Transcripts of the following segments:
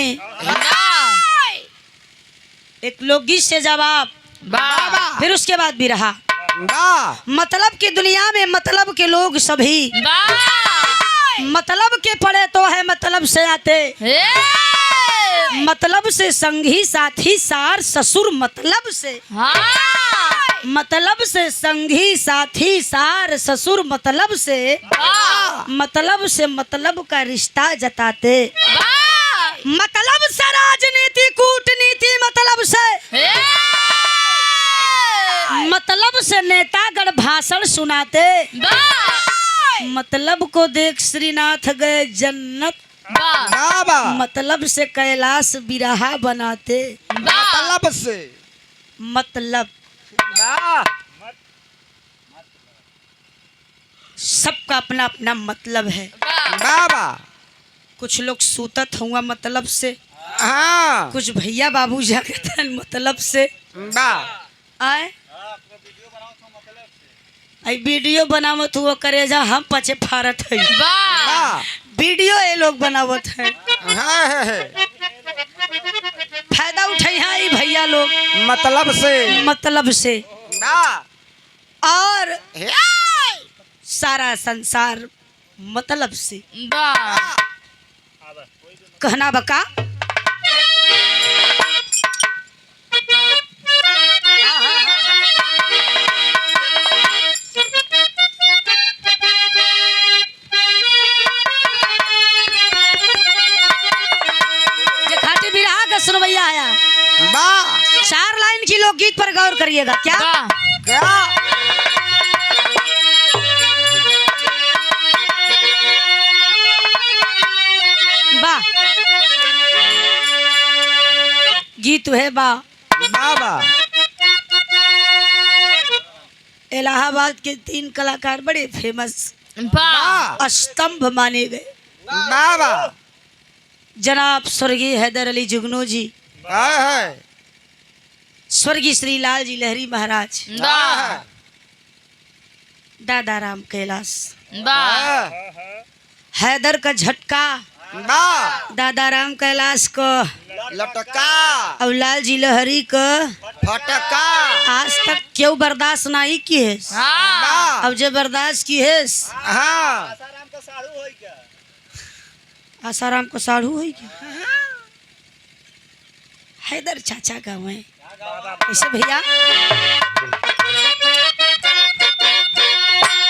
में एक लोकगीत से जवाब, फिर उसके बाद भी रहा मतलब की दुनिया में मतलब के लोग सभी मतलब के पड़े तो है मतलब से आते, मतलब से संगी साथी सार ससुर मतलब से, मतलब से संगी साथी सार ससुर मतलब से मतलब का रिश्ता जताते, मतलब से राजनीति कूटनीति मतलब से नेतागण भाषण सुनाते, मतलब को देख श्रीनाथ गए जन्नत, मतलब से कैलाश बिरहा बनाते, मतलब से मतलब सबका अपना अपना मतलब है। कुछ लोग सूतत हुआ मतलब से, कुछ भैया बाबू जागत मतलब से आए वीडियो बनावत हुआ करेजा हम पचे फारत है वीडियो ये लोग बनावत है फायदा उठाई है भैया लोग मतलब से और सारा संसार मतलब से कहना बका सुनवैया आया 4 लाइन की लोकगीत पर गौर करिएगा। क्या बा गीत है बा इलाहाबाद के 3 कलाकार बड़े फेमस स्तंभ माने गए जनाब स्वर्गीय हैदर अली जुगनू जी, स्वर्गीय श्री लाल जी लहरी महाराज, दादा राम कैलाश, हैदर का झटका, दादा राम कैलाश को लटका और लाल जी लहरी को फटका। आज तक क्यों बर्दाश्त नहीं की है, अब जो बर्दाश्त की है आसाराम को साढ़ू है क्या? हैदर चाचा गाँव है कैसे भैया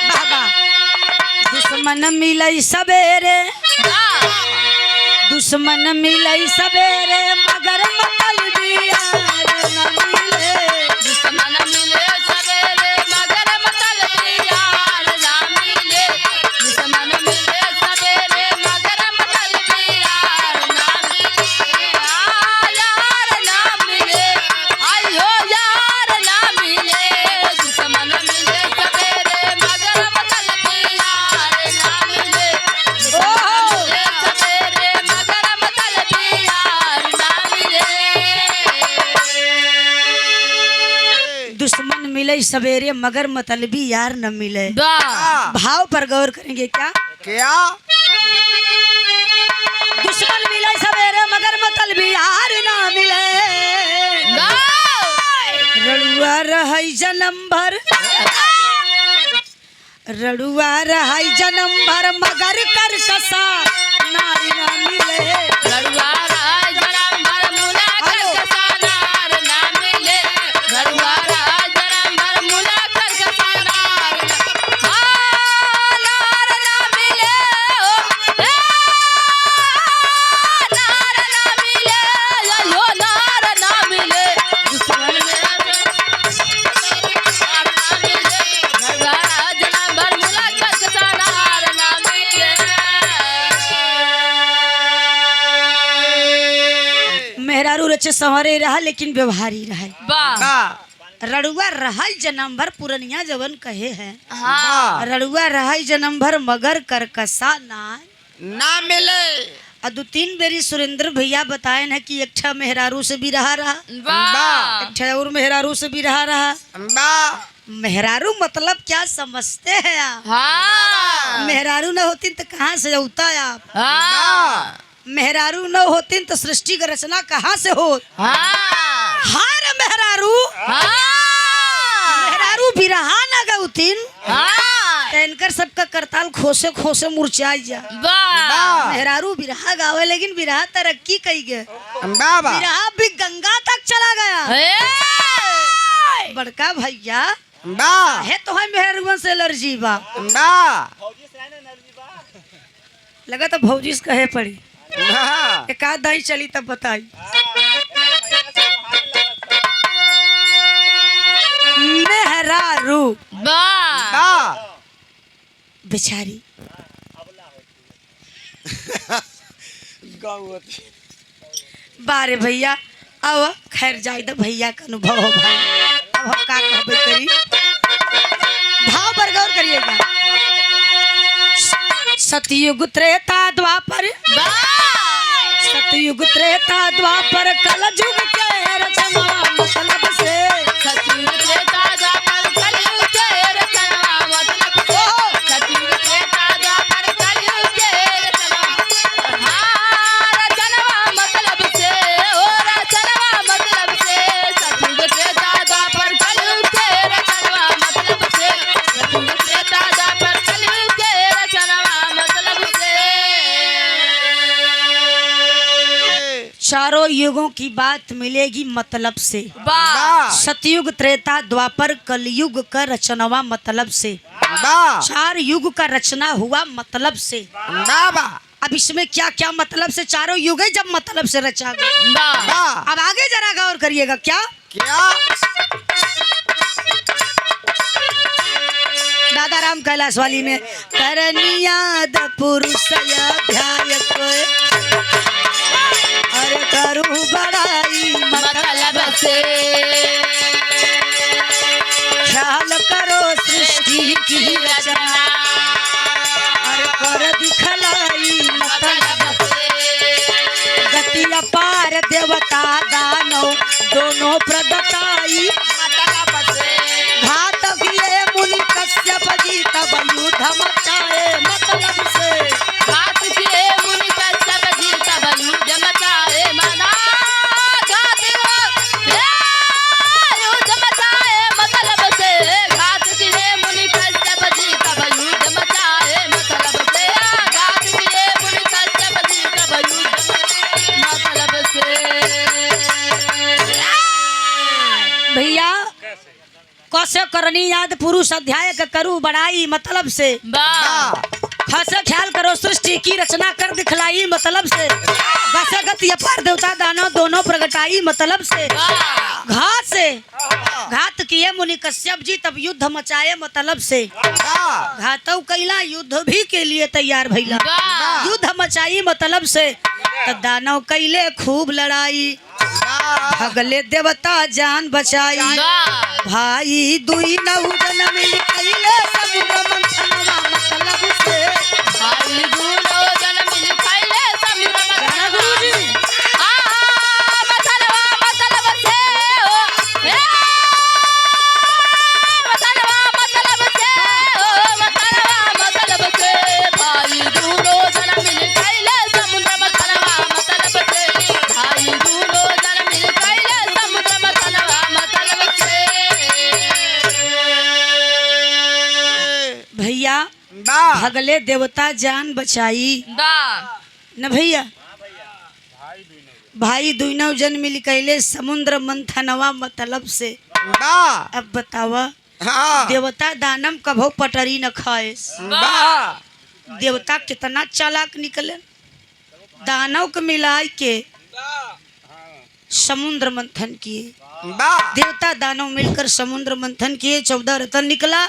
बाबा दुश्मन मिलई सवेरे मगर मतलबी यार न मिले, दुश्मन मिले सवेरे मगर मतलबी यार न मिले, दुश्मन मिले सवेरे मगर मतलबी यार न मिले, यार न मिले, आयो यार न मिले, दुश्मन मिले सवेरे मगर मतलबी यार न मिले, दुश्मन मिले सवेरे मगर मतलबी यार न मिले, दुश्मन मिले सवेरे मगर मतलबी यार न मिले। भाव पर गौर करेंगे क्या दुश्मन मिले सवेरे मगर मतलबी यार न मिले, रड़ुआ रहाई जन्म भर मगर कर कसा नारी न मिले, रड़ुआ रहाई जन्म भर मुला कर कसा नार न मिले, रड़ुआ रहाई जन्म भर मुला कर कसा नार न मिले, नार न मिले, यो नार न मिले, दुश्मन मेहरारू रचे संवरे रहा लेकिन व्यवहारी रहे, रड़ुआ रहाई जन्म भर पुरनिया जवन कहे हैं, रड़ुआ रहाई जन्म भर मगर करकसा ना मिले। और 2-3 बेरी सुरेंद्र भैया बताए न कि एक ठा मेहरारू से भी रहा एक ठा और मेहरारू से भी रहा मेहरारू मतलब क्या समझते हैं आप? मेहरारू न होती तो कहाँ से होता आप? मेहरारू न होतीन तो सृष्टि का रचना कहाँ से हो। हार मेहरारू मेहरारू बिरहा न गौतीन तो इनकर सबका करताल खोसे खोसे मुरझाई जा। मेहरारू बिरहा गावे लेकिन बिरहा तरक्की कई गए, बिरहा भी गंगा तक चला गया। बड़का भैया है तो है मेहरुआ से एलर्जी बा लगा तो भौजी से कहे पड़ी एक आध दाई चली तब बताई। मेहरारू बेचारी बारे भैया अब खैर जाए तो भैया का अनुभव हो भाई। अब हम का कहबे करी भाव पर गौर करिएगा। सतयुग त्रेता द्वापर सतयुग त्रेता द्वापर कलयुग के रचना मतलब से सतयुग त्रेता द्वापर कलयुग के रचना मतलब से सतयुग त्रेता द्वापर कलयुग के रचना रचना मतलब से ओ रचना मतलब से सतयुग त्रेता द्वापर कलयुग के रचना मतलब से सतयुग त्रेता द्वापर कलयुग के रचना मतलब से। चारों युगों की बात मिलेगी मतलब से। सतयुग त्रेता द्वापर कलयुग का रचनवा मतलब से। चार युग का रचना हुआ मतलब से। अब इसमें क्या क्या मतलब से चारों युग है जब मतलब से रचा गया। अब आगे जरा गौर करिएगा क्या दादा राम कैलाश वाली में करनियाद पुरुष अध्याय अरे करू बड़ाई मतलब से ख्याल करो सृष्टि की रचना अरे कर दिखलाई मतलब गति अपार देवता दानव दोनों प्रदताई घातक ये मुनि कश्यप जी तब युद्ध मचाए मतलब से घात किए मुनि कश्यप जी तब युद्ध मचाए मना घात युद्ध मचाए मतलब से घात किए मुनि कश्यप जी तब युद्ध मचाए मतलब से घात किए मुनि कश्यप जी तब युद्ध मतलब से। भैया कौशे करनी याद पुरुष अध्याय का करू बड़ाई मतलब से खासे ख्याल करो सृष्टि की रचना कर दिखलाई मतलब से वैसे गति अपार देवता दानव दोनों प्रगटाई मतलब से घात किए मुनि कश्यप जी तब युद्ध मचाए मतलब से घातव कैला युद्ध भी के लिए तैयार भैला युद्ध मचाई मतलब से तो दानव कैले खूब लड़ाई भगले देवता जान बचाई भाई दुई नौजन मिल कैले समुद्र मंथनवा मतलब से भाई दूनो जन मिल कैले समुद्र मंथनवा मथनवा मतलब से ओ मथनवा मतलब से ओ मथनवा मतलब से भाई दूनो जन मिल कैले समुद्र मंथनवा मतलब से भाई दूनो जन मिल कैले समुद्र मंथनवा मतलब से। भैया भगले देवता जान बचाई न भैया भाई दुनो जन मिल कैले समुद्र मंथनवा मतलब से। अब बतावा देवता दानव कभो पटरी न खाए देवता कितना चालाक निकले दानव को मिलाई के समुद्र मंथन किए देवता दानव मिलकर समुद्र मंथन किए 14 रतन निकला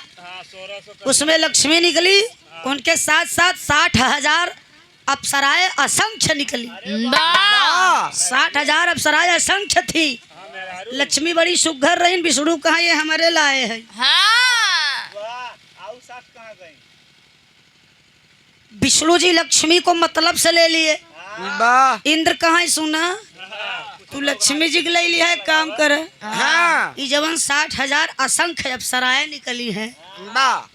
उसमें लक्ष्मी निकली उनके साथ साथ 60,000 अप्सराएं असंख्य निकली 60,000 अप्सराएं असंख्य थी। लक्ष्मी बड़ी सुघर रही विष्णु कहा ये हमारे लाए हैं विष्णु जी लक्ष्मी को मतलब से ले लिए इंद्र कहाँ सुना तू लक्ष्मी जी के ले लिया है काम कर ये जवन 60,000 असंख्य अप्सराएं निकली है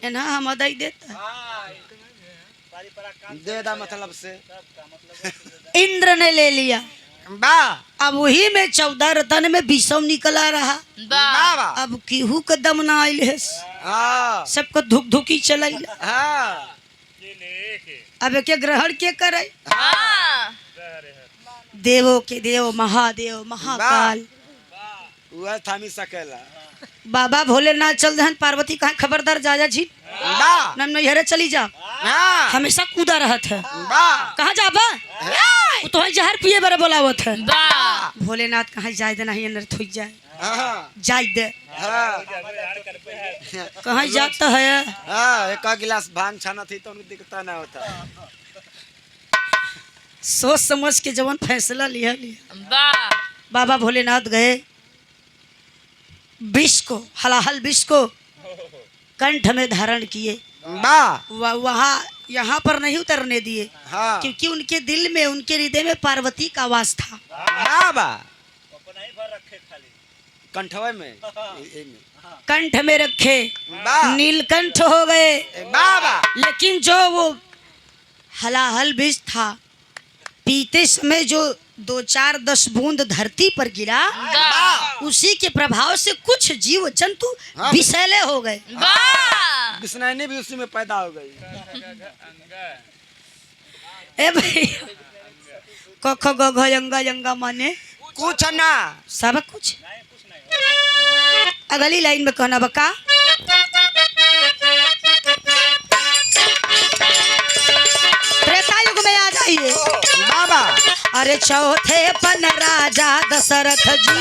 ना हम अदाई देता दे दा मतलब से। इंद्र ने ले लिया। बा अब वही में 14 रतन में विषम निकला रहा। बाबा अब केहू के दम ना आइल है, हाँ सबको धुक धुकी चल। हाँ अब के ग्रहण के करे? हाँ देवों के देव महादेव महाकाल वह थामी सकेला। बाबा भोलेनाथ चल दहन। पार्वती कहा खबरदार जा जी बा नम नैहरे चली जा। हाँ हमेशा कूदा रहत है। बा कहाँ जा बा? वो तो जहर पिए बरे बोलावत है। बा भोलेनाथ कहाँ जाए दे नहीं अंदर थुक जाए हाँ जाए दे। हाँ कहाँ जाता है? हाँ एक गिलास भांग छाना थी तो उनको दिखता ना होता। सोच समझ के जवन फैसला लिया बा बाबा भोलेनाथ गए। विष को हलाहल विष को कंठ में धारण किए। बा वहाँ यहाँ पर नहीं उतरने दिए, हाँ क्योंकि उनके दिल में उनके हृदय में पार्वती का वास था। बाबा कंठवे में कंठ में रखे बा नीलकंठ हो गए। बाबा लेकिन जो वो हलाहल विष था, पीते समय जो 2-4-10 बूंद धरती पर गिरा, उसी के प्रभाव से कुछ जीव जंतु हाँ। विषैले हो गए। बा बिस्नैनी भी उसी में पैदा हो गई। ए भैया कख ग घ यंगा यंगा माने कुछ ना सब कुछ। अगली लाइन में कहना बका त्रेता युग में आ जाइए बाबा। अरे चौथे पन राजा दशरथ जी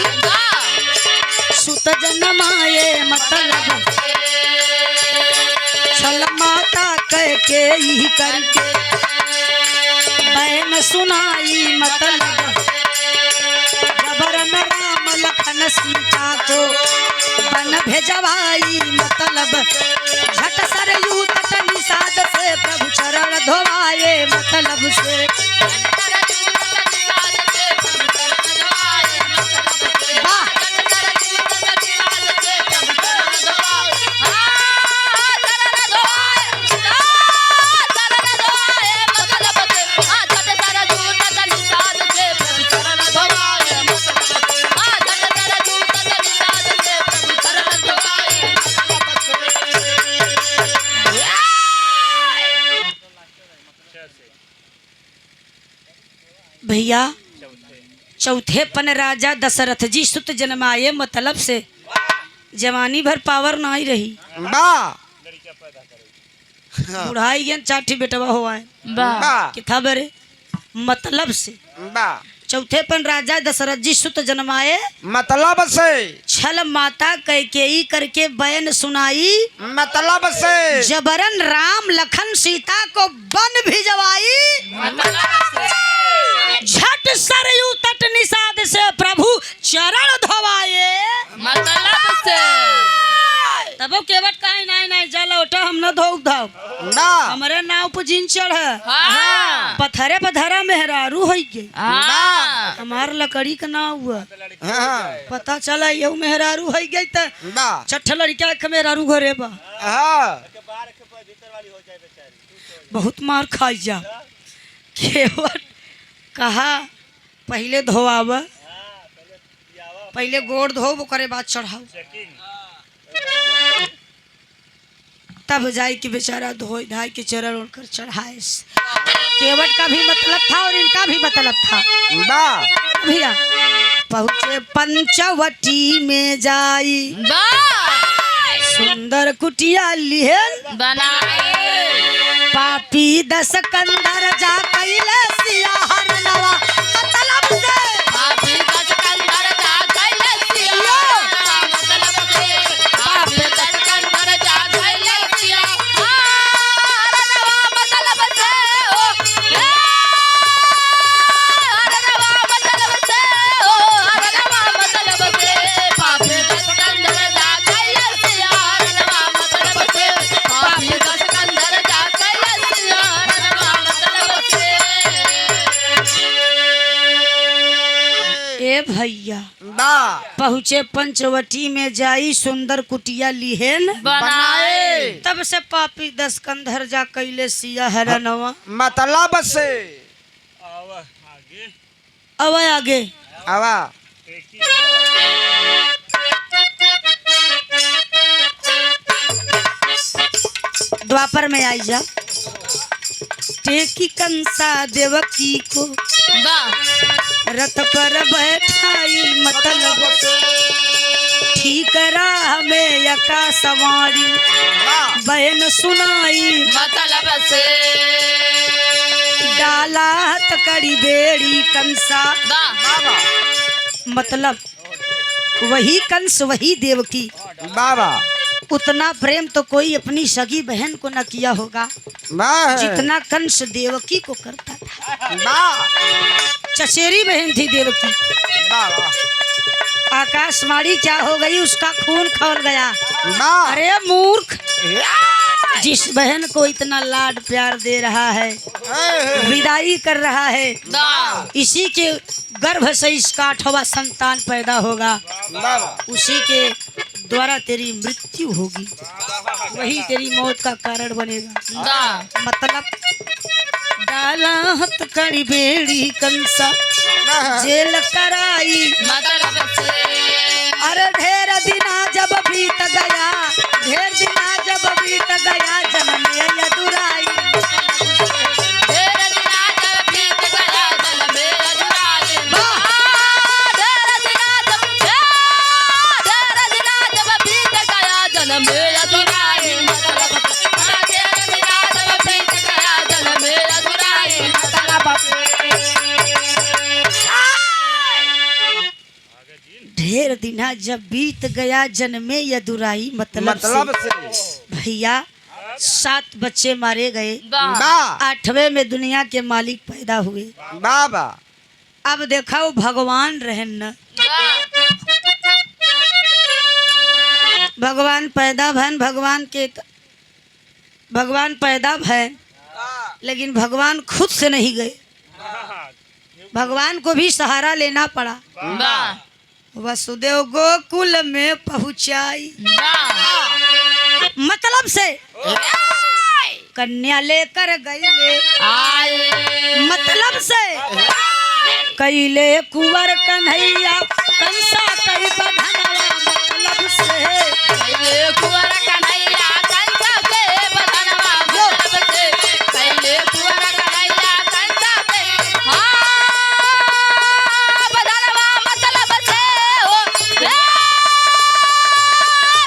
सुत जन्माए मतलब छल माता कह के ही करके बैन सुनाई मतलब जबरन राम लखन सीता को बन भेजवाई मतलब झट सरयू तट निषाद से प्रभु चरण धोवाए मतलब से। भैया चौथे पन राजा दशरथ जी सुत जन्माए मतलब से जवानी भर पावर ना ही रही। बा बुढ़ाई गया 4 बेटवा हुआ है बा किथा बरे मतलब से। बा चौथे पन राजा दशरथ जी सुत जन्माए मतलब से। छल माता कैकेयी करके बयान सुनाई मतलब से। जबरन राम लखन सीता को बन भिजवाई झट सरयू तट निषाद से प्रभु चरण धोवाए मतलब से। तब केवट काहे नहीं नहीं जल उठा हम न धो धाव ना हमारे नाव पर जिन चढ़ हाँ पथरे पथरा मेहरारू हो गए। हाँ हमार लकड़ी का नाव हुआ हाँ पता चला ये मेहरारू हो गई त बा छठ लड़का के मेहरारू घरे बा हाँ बहुत मार खाई जा। केवट कहा पहले धोआव पहले गोड़ धो करे बाद चढ़ाओ तब जाए कि बेचारा धोई धाई के चरण उड़कर चढ़ाए। केवट का भी मतलब था और इनका भी मतलब था। बा भैया पहुँचे पंचवटी में जाई बा सुंदर कुटिया लिहल बनाए पापी दस कंदर जा कैले सिया हर नवा मतलब से। पापी दस कंधर जा कैले सिया मतलब से। पापी दस कंधर जा कैले सिया हर नवा मतलब से। ओ हर नवा मतलब से। ओ हर नवा मतलब से। पापी दस कंधर जा कैले सिया हर नवा मतलब से। पापी दस कंधर जा कैले सिया हर नवा मतलब से। बा पहुँचे पंचवटी में जाई सुंदर कुटिया लिहेन बनाए तब से पापी दस कंधर जा कैले सिया हरनवा मतलब से अब आगे आवा द्वापर में आई जा टेकी कंसा देवकी को बा रथ पर बैठाई मतलब ठीक राह में यका सवारी बहन सुनाई मतलब से डाला हथ कड़ी बेड़ी कंसा बा मतलब वही कंस वही देवकी बाबा उतना प्रेम तो कोई अपनी सगी बहन को न किया होगा जितना कंस देवकी को करता था। चचेरी बहन थी देवकी। आकाशवाणी क्या हो गई उसका खून खौल गया। अरे मूर्ख, जिस बहन को इतना लाड प्यार दे रहा है विदाई कर रहा है इसी के गर्भ से इसका 8वां संतान पैदा होगा उसी के द्वारा तेरी मृत्यु होगी वही तेरी मौत का कारण बनेगा। मतलब डाला हथ कड़ी बेड़ी कंसा जेल कराई मतलब से अरे ढेर दिना जब बीत गया ढेर दिना जब बीत गया जन्म यदुराई ढेर दिना जब बीत गया जन्म यदुराई ढेर दिना जब बीत गया जन्म यदुराई मतलब ढेर दिना जब बीत गया जन्म यदुराई ढेर दिना जब बीत गया जन्मे यदुराई मतलब से भैया 7 बच्चे मारे गए बा 8वें में दुनिया के मालिक पैदा हुए। बाबा अब देखा वो भगवान रहन न भगवान पैदा भैन भगवान पैदा भैन लेकिन भगवान खुद से नहीं गए भगवान को भी सहारा लेना पड़ा। वसुदेव गोकुल में पहुंचाई मतलब से कन्या लेकर गईले मतलब से कैले कुंवर कन्हैया कंसा कई बधनवा मतलब से कुंवर कन्हैया कंसा के बधनवा मतलब से कैले कुंवर कन्हैया कंसा के बधनवा मतलब से ओ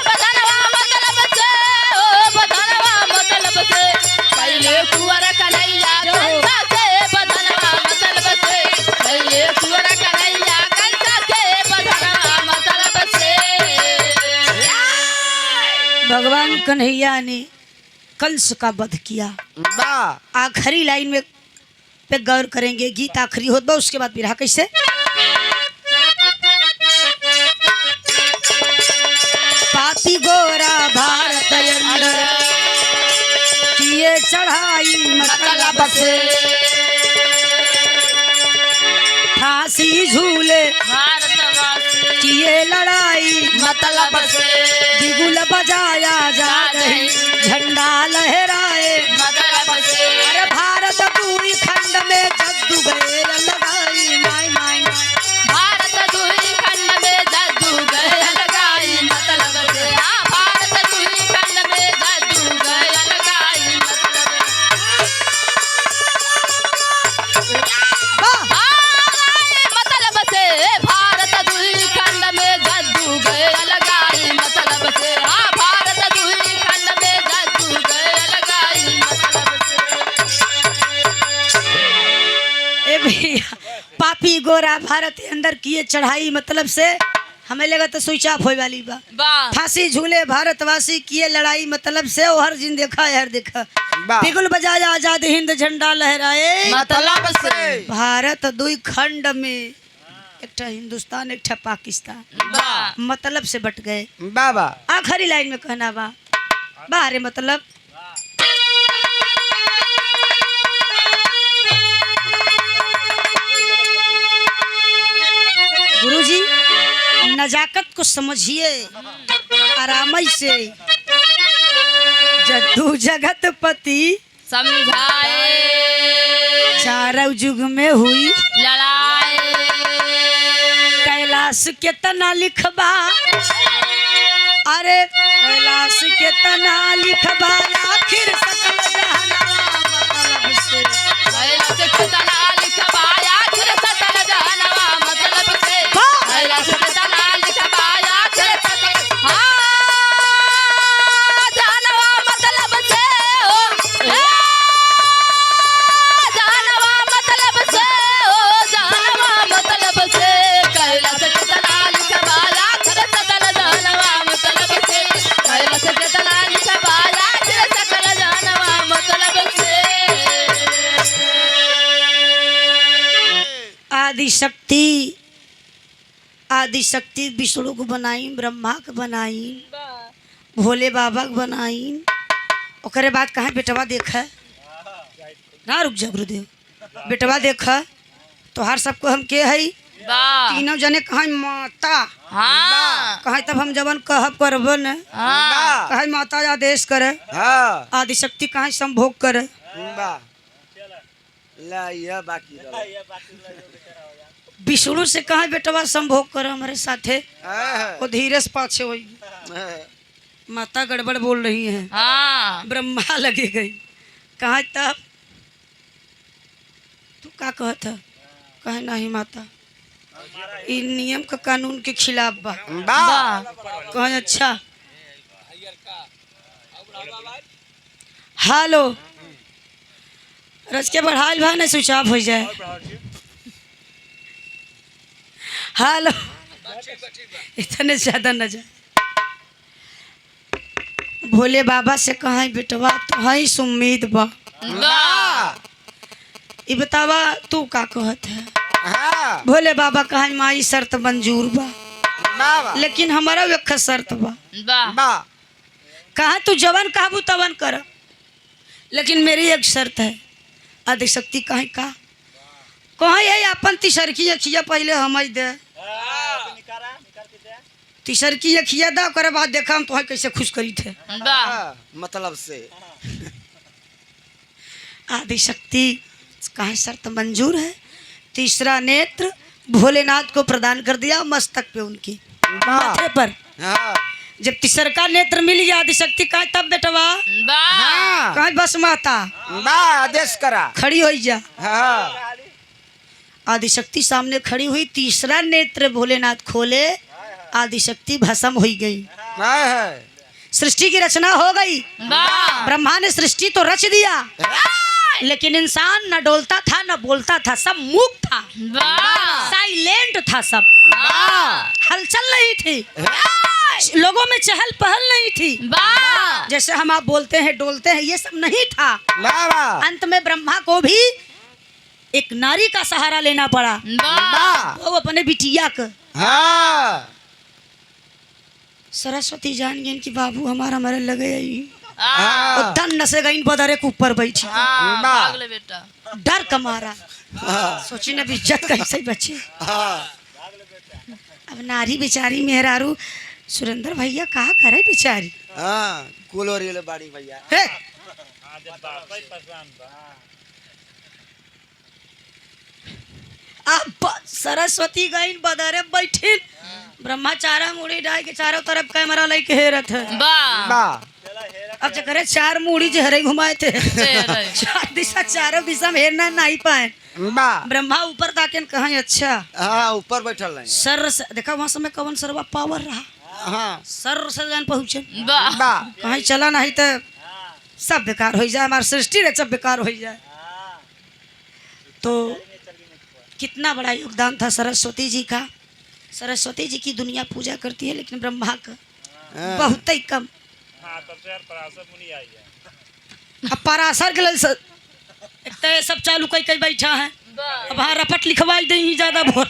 बधनवा मतलब से ओ बधनवा मतलब से कैले कुंवर कन्हैया कंसा के बधनवा मतलब से कैले कुंवर कन्हैया कंसा के बधनवा मतलब से भगवान कन्हैया ने कंस का वध किया। बा आखिरी लाइन में पे गौर करेंगे गीत आखिरी होता उसके बाद बिरहा कैसे पापी गोरा भारत अंदर किए चढ़ाई मतलब से फांसी झूले भारतवासी किए लड़ाई मतलब से बिगुल बजाया जा रही झंडा लहराए मतलब से अरे भारत पूरी खंड में जद्दू गए लगाई माई माई भारत दुई खंड में जद्दू गए लगाई मतलब से भारत दुई खंड में जद्दू गए लगाई मतलब से भारत दुई खंड में जद्दू गए लगाई मतलब से भारत दुई खंड में जद्दू गए लगाई मतलब से ए भैया पापी गोरा भारत के अंदर किए चढ़ाई मतलब से हमें लगा तो स्विच ऑफ होए वाली बा वाह फांसी झूले भारतवासी किए लड़ाई मतलब से वो हर जिन देखा हर देखा बिगुल बजाया आजाद हिंद झंडा लहराए मतलब से भारत दुई खंड में एक ठा हिंदुस्तान एक ठा पाकिस्तान वाह मतलब से बट गए। बाबा आखिरी लाइन में कहना बा बाहरे मतलब गुरुजी नजाकत को समझिए आराम से। जद्दू जगत पति समझाए चारों युग में हुई लड़ाए कैलाश के तना लिखबा, अरे कैलाश के तना लिखबा आखिर सकल जहानवा मतलब से। कैलाश के तना लिखबा आखिर सकल जहानवा मतलब से। कैलाश के तना लिखबा आखिर सकल जहानवा मतलब से। जहानवा मतलब से, जहानवा मतलब से। कैलाश के तना लिखबा आखिर सकल जहानवा मतलब से। कैलाश के तना लिखबा आखिर सकल जहानवा मतलब से। आदि शक्ति विष्णु को बनाई, ब्रह्मा को बनाई, भोले बाबा को बनाई। ओकरे बाद कहाँ बेटवा देखा ना, रुक जा गुरुदेव, बेटवा देखा तोहार सबको हम के है वाह तीनों जने कहाँ माता। हाँ कहाँ तब हम जवन कहब करब न, हाँ कहाँ माता आदेश करे, हाँ आदि शक्ति कहाँ संभोग करे। बा ला ये बाकी रहो। विष्णु से कहाँ बेटवा संभोग करे हमारे साथे, वो धीरे से पाछे हुई। माता गड़बड़ बोल रही है, हाँ ब्रह्मा लगे गई। कहाँ तब तू का कहत है, कहे नहीं माता इ नियम का कानून के खिलाफ बा। वाह कहे अच्छा हेलो रच के बढ़ाइल भा नहीं स्विच ऑफ हो जाए। हेलो इतने ज्यादा न जाए। भोले बाबा से कहा बेटवा तो है सुम्मीद बा, वाह ये बतावा तू का कहत है। हाँ भोले बाबा कहा माई शर्त मंजूर बा, बा लेकिन हमारा एक शर्त बा। वाह बा कहा तू जवन कहबू तवन कर, लेकिन मेरी एक शर्त है। आदि शक्ति कहे का है अपन तिसरकी अखिया पहले हम दे, तिसरकी अखिया दा करे बाद देखा हम तुम्हें कैसे खुश करी थे। वाह मतलब से आदि शक्ति कहे शर्त मंजूर है। तीसरा नेत्र भोलेनाथ को प्रदान कर दिया मस्तक पे उनकी माथे पर। हाँ जब तीसरा नेत्र मिल गया आदि शक्ति कहे तब बेटवा वाह कहे बस माता बा आदेश करा। खड़ी हो जा। हाँ आदि शक्ति सामने खड़ी हुई, तीसरा नेत्र भोलेनाथ खोले, आदि शक्ति भस्म हो गई। है सृष्टि की रचना हो गई। वाह ब्रह्मा ने सृष्टि तो रच दिया, लेकिन इंसान न डोलता था न बोलता था, सब मूक था, वाह साइलेंट था, सब वाह हलचल नहीं थी, लोगों में चहल पहल नहीं थी। वाह जैसे हम आप बोलते हैं डोलते हैं, ये सब नहीं था। बाबा अंत में ब्रह्मा को भी एक नारी का सहारा लेना पड़ा, वाह वो अपने बिटिया का। हाँ सरस्वती जान गई कि बाबू हमारा मरे लगे हाँ धन से गई बदरे के ऊपर बैठी, हाँ भाग ले बेटा। डर का मारा सोची न इज्जत कैसे बचे। हाँ अब नारी बेचारी मेहरारू सुरेंद्र भैया कहा करे बेचारी। हाँ कुलोरी ले बाड़ी भैया। हे! अब सरस्वती गई बदरे बैठी, ब्रह्मा चारा मुड़ी डाल के चारों तरफ कैमरा लेके हेरत है। वाह बा अब जकरे चार मुड़ी जहरे घुमाए थे, तेरे। चार दिशा चारों दिशा में हेरना नहीं पाए। बा ब्रह्मा ऊपर ताके कहा अच्छा हाँ ऊपर बैठल नहीं। सर से देखा वहां समय कवन सरवा पावर रहा, हाँ सर से जान पहुंचे। वाह बा कहीं चला नहीं तो सब बेकार हो जाए, हमारी सृष्टि रे सब बेकार हो जाए। तो कितना बड़ा योगदान था सरस्वती जी का। सरस्वती जी की दुनिया पूजा करती है, लेकिन ब्रह्मा का बहुत ही कम। अब पराशर के लिए एक तो ये सब चालू कई कई बैठा है, अब हाँ रपट लिखवाई दे ही ज्यादा बोल।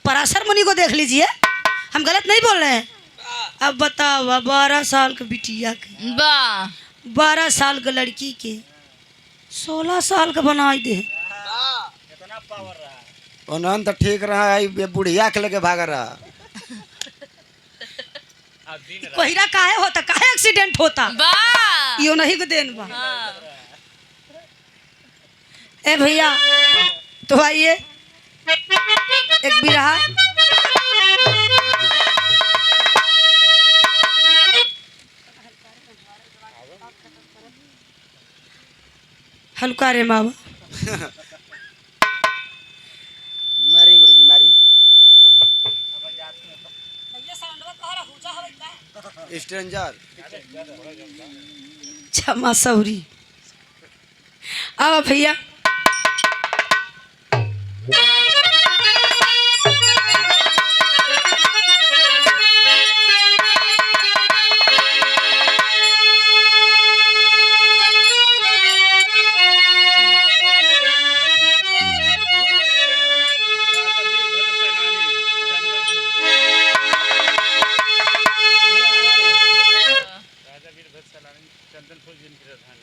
पराशर मुनि को देख लीजिए, हम गलत नहीं बोल रहे हैं। अब बताओ 12 साल के बिटिया के, वाह 12 साल के लड़की के 16 साल का बनाई दे। उन्होंने तो ठीक रहा है, ये बुढ़िया के लेके भाग रहा। कोहरा काहे होता, काहे एक्सीडेंट होता, वाह यो नहीं को देन बा। हाँ। ए भैया तो आइए एक बिरहा हल्का रे मामा। मारी गुरुजी मारी। स्ट्रेंजर क्षमा सौरी। आओ भैया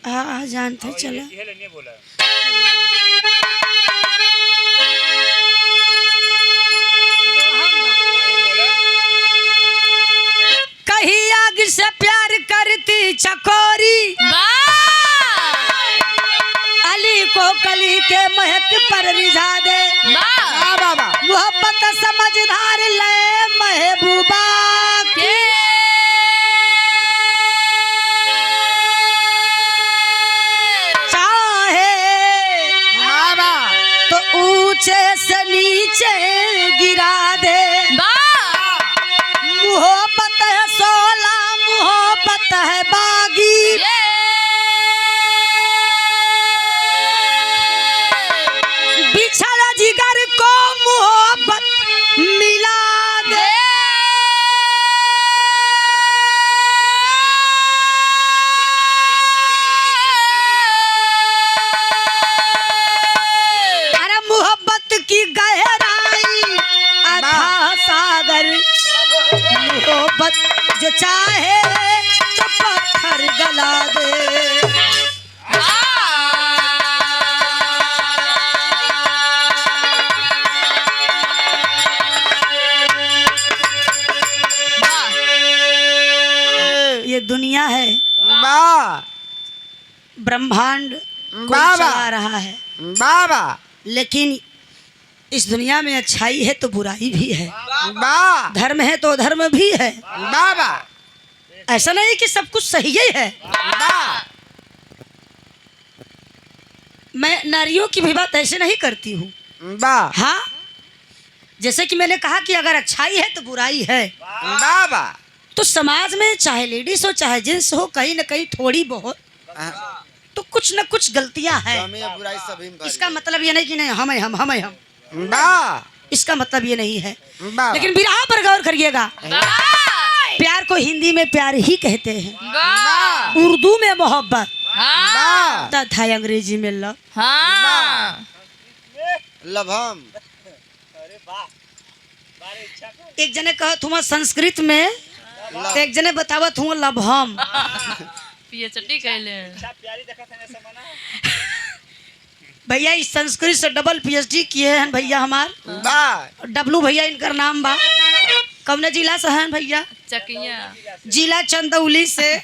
हाँ जानते चला। कहीं आग से प्यार करती चकोरी, अली को कली के महक पर रिझा दे। मोहब्बत समझदार ले महबूबा के ऊंचे से नीचे गिरा दे। मोहब्बत है सोला, मोहब्बत है बागी, बिछड़ा जिगर को मोहब्बत मिला दे। की गहराई अथाह सागर, मोहब्बत जो चाहे तो पत्थर गला दे। ये दुनिया है, ब्रह्मांड कोई चला रहा है बाबा, लेकिन इस दुनिया में अच्छाई है तो बुराई भी है, धर्म है तो धर्म भी है। ऐसा नहीं कि सब कुछ सही ही है। मैं नारियों की भी बात ऐसे नहीं करती हूँ। हाँ, जैसे कि मैंने कहा कि अगर अच्छाई है तो बुराई है, तो समाज में चाहे लेडीज हो चाहे जेंट्स हो, कहीं न कहीं थोड़ी बहुत तो कुछ न कुछ गलतियां हैं। इसका मतलब ये नहीं कि नहीं हम इसका मतलब ये नहीं है। लेकिन बिरहा पर गौर करिएगा। प्यार को हिंदी में प्यार ही कहते हैं, उर्दू में मोहब्बत तथा अंग्रेजी में लव। लभम। एक जने कहत हुआ संस्कृत में, एक जने बतावत हुआ लभम। पीएचडी कैले भैया इस संस्कृत से डबल पीएचडी किए हैं भैया हमार डब्लू भैया इनका नाम बा। कौन जिला से हैं भैया? चकिया जिला चंदौली से।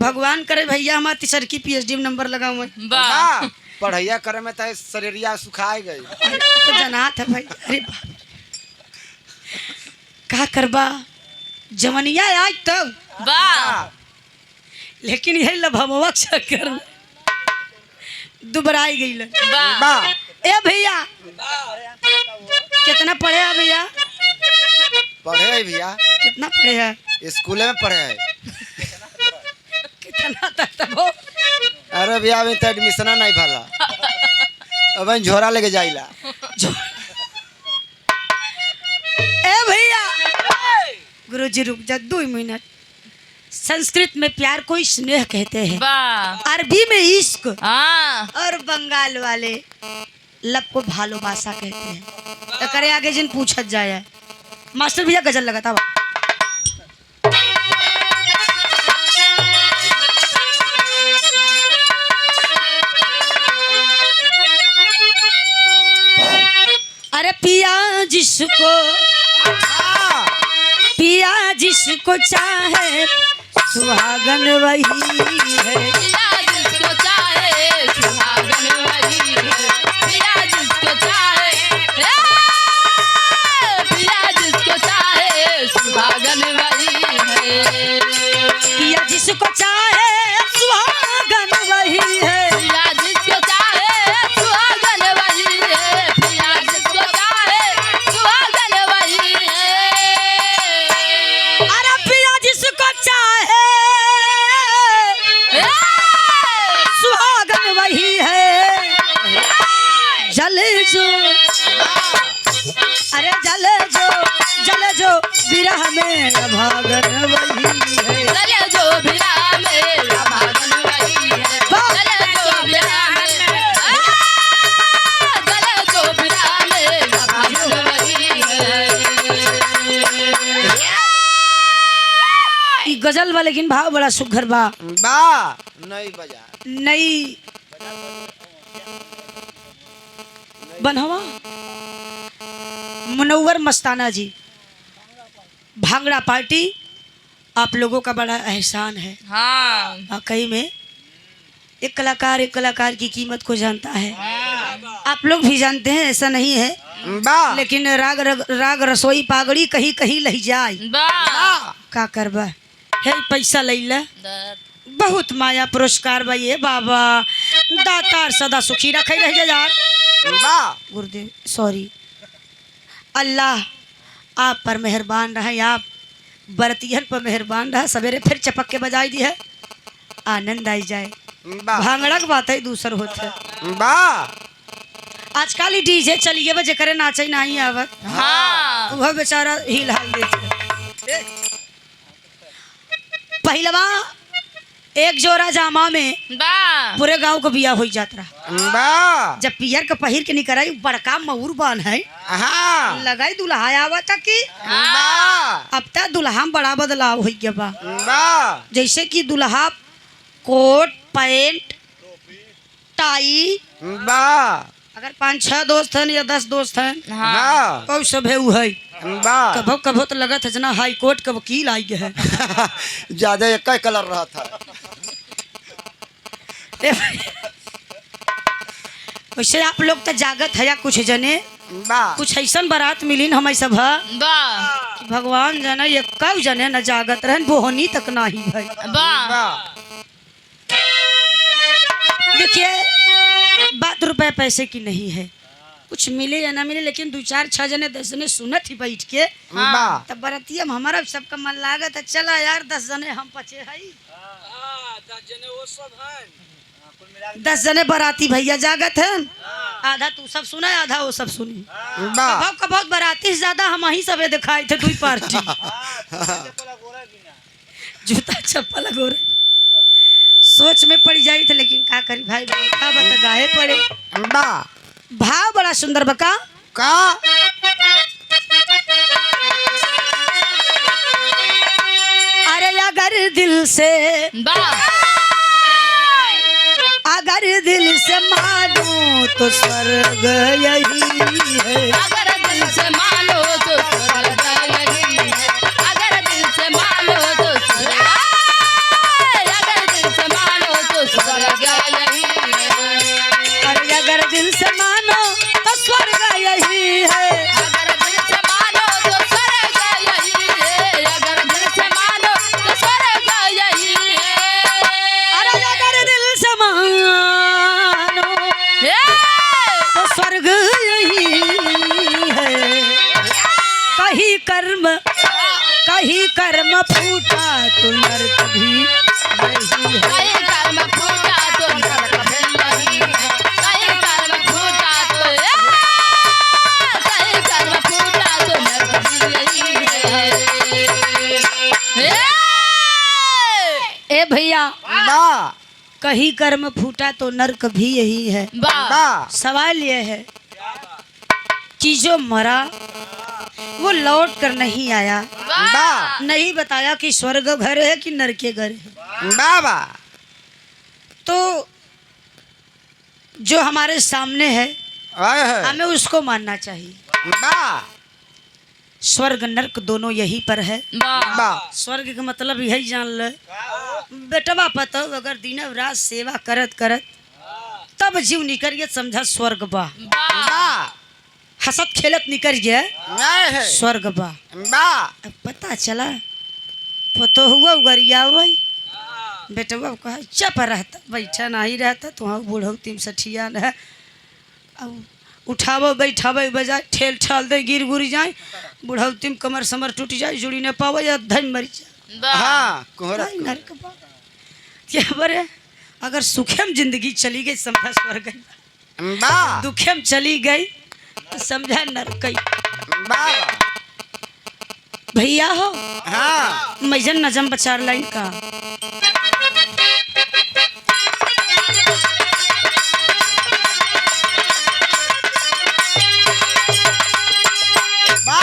भगवान करे भैया हमार तीसर की पीएचडी में नंबर लगा हुआ। पढ़ैया करे में तो शरीरिया सुखाए गई तो जनात है भाई। अरे का करबा जवनिया आज तब लेकिन यही लभमवा चक्कर में दुबराई गई। ए भैया कितना पढ़े है भैया? पढ़े है भैया। कितना पढ़े है? स्कूल में पढ़े है। कितना तक वो? अरे भैया अभी तो एडमिशन नहीं भला, अब झोरा लेके जाइला। ए भैया गुरुजी रुक जा 2 मिनट। संस्कृत में प्यार को स्नेह कहते हैं, अरबी में इश्क, और बंगाल वाले लब को भालोबासा कहते हैं। तो करे आगे जिन पूछत जाए। मास्टर भैया गजल लगाता हुआ। अरे जिसको पिया जिसको चाहे सुहागन वही है। पिया जिसको चाहे सुहागन वही है। पिया जिसको चाहे पिया जिसको चाहे सुहागन वही है। पिया जिसको चाहे सुहागन वही है। पिया जिसको चाहे सुहागन वही है। पिया जिसको चाहे सुहागन वही है। अरे पिया जिसको चाहे सुहागन वही है। जल जो अरे जल जो विरह में अभागन वही है। चले जो बिना मेरा भागन वही है। चले जो बिना चले जो बिना मेरा भागन वही है। ई गजल बा लेकिन भाव बड़ा सुघर बा। बा नहीं बजा नई बनहवा मुनव्वर मस्ताना जी भांगड़ा पार्टी, आप लोगों का बड़ा एहसान है। हाँ वाकई में एक कलाकार की कीमत को जानता है। आप लोग भी जानते हैं, ऐसा नहीं है, बा लेकिन राग रसोई पागड़ी कहीं कहीं लही जाए का करबा है। पैसा लैला बहुत माया पुरस्कार बा ये बाबा, दातार सदा सुखी रखे रह यार। बा गुरुदेव सॉरी, अल्लाह आप पर मेहरबान रहे, आप बरतियन पर मेहरबान रहा। सवेरे फिर चपक के बजाई दी है, आनंद आई जाए। बा भांगड़ा के बात है दूसर होता है। बा आजकल ही डीजे चलिए बजे करे नाचे नहीं आवत। हाँ वह बेचारा हिल हाल देते। पहलवा एक जोरा जामा में बा पूरे गांव को बिया हो जात रहा। बा जब पियर के पहिर के निकराई बड़का मऊर बान है, हाँ लगाई दुल्हा आवत की। बा अब तक दुल्हा में बड़ा बदलाव हो गया बा। बा जैसे कि दुल्हा कोट पैंट टाई, बा अगर 5-6 दोस्त हैं या 10 दोस्त हैं हाँ तो सब है वो है। बा कभो कभो तो लगत है जना हाई कोर्ट का वकील आई है। ज्यादा एक ही कलर रहा था। वैसे आप लोग तो जागत है या कुछ जने बा कुछ ऐसा बारात मिली हम सब है बा कि भगवान जाने ये कब जने न जागत रहन बोहनी तक ना ही भाई। बा बा देखिए बात रुपए पैसे की नहीं है, कुछ मिले या ना मिले, लेकिन 2-4-6 जने 10 जने सुनत ही बैठ के बा तब बरतिया में हमारा सबका मन लागत है। चला यार 10 जने हम पचे हई, 10 जने बराती भैया जागत है। आधा तू सब सुना आधा वो सब सुनी। बा का बहुत बराती से ज्यादा हम ही सबे दिखाई थे दुई पार्टी। जूता चप्पल गोरे सोच में पड़ जाई थे, लेकिन का करी भाई बैठा बता गाए पड़े। बा भाव बड़ा सुंदर बका। का अरे अगर दिल से बा अगर दिल से मानो तो स्वर्ग यही है। अगर दिल से मानो तो स्वर्ग यही है। अगर दिल से मानो तो स्वर्ग अगर दिल से मानो तो स्वर्ग यही है। अरे अगर दिल से मानो तो स्वर्ग यही है। अगर दिल से मानो तो स्वर्ग यही है। अगर दिल से मानो तो स्वर्ग यही है। अरे अगर दिल से मानो तो स्वर्ग यही है। कहीं कर्म फूटा तो नरक भी यही है। कहीं कर्म फूटा तो नरक भी यही है। कहीं कर्म फूटा तो कहीं कर्म फूटा तो नरक भी यही है। ए भैया बा कहीं कर्म फूटा तो नरक भी यही है। बा बा सवाल यह है कि जो मरा वो लौट कर नहीं आया, बा नहीं बताया कि स्वर्ग घर है कि नरक के घर है। बा बा तो जो हमारे सामने है आए है हमें उसको मानना चाहिए। बा स्वर्ग नरक दोनों यही पर है। बा स्वर्ग का मतलब यही जान ले बेटवा पतो अगर दिन रात सेवा करत करत तब जीव निकल समझा स्वर्ग बा। बा हसत खेलत निकल गया नहीं स्वर्ग बा। बा अब पता चला पतो हुआ उगरिया वही बेटवा कहा चप रहता बैठा नहीं रहता तुहाँ बूढ़ो तीन सठिया है अब उठावो बैठावे बजाय ठेल ठाल दे गिर गुर जाए बूढ़ो तीन कमर समर टूट जाए जुड़ी न पावे या धन मर जाए। हाँ कोहरा भाई नरक बा क्या बरे अगर सुखेम जिंदगी चली गई समझा स्वर्ग बा दुखेम चली गई तो समझा नरक। बा भैया हो हाँ मैजन नजम बचार लाइन का बा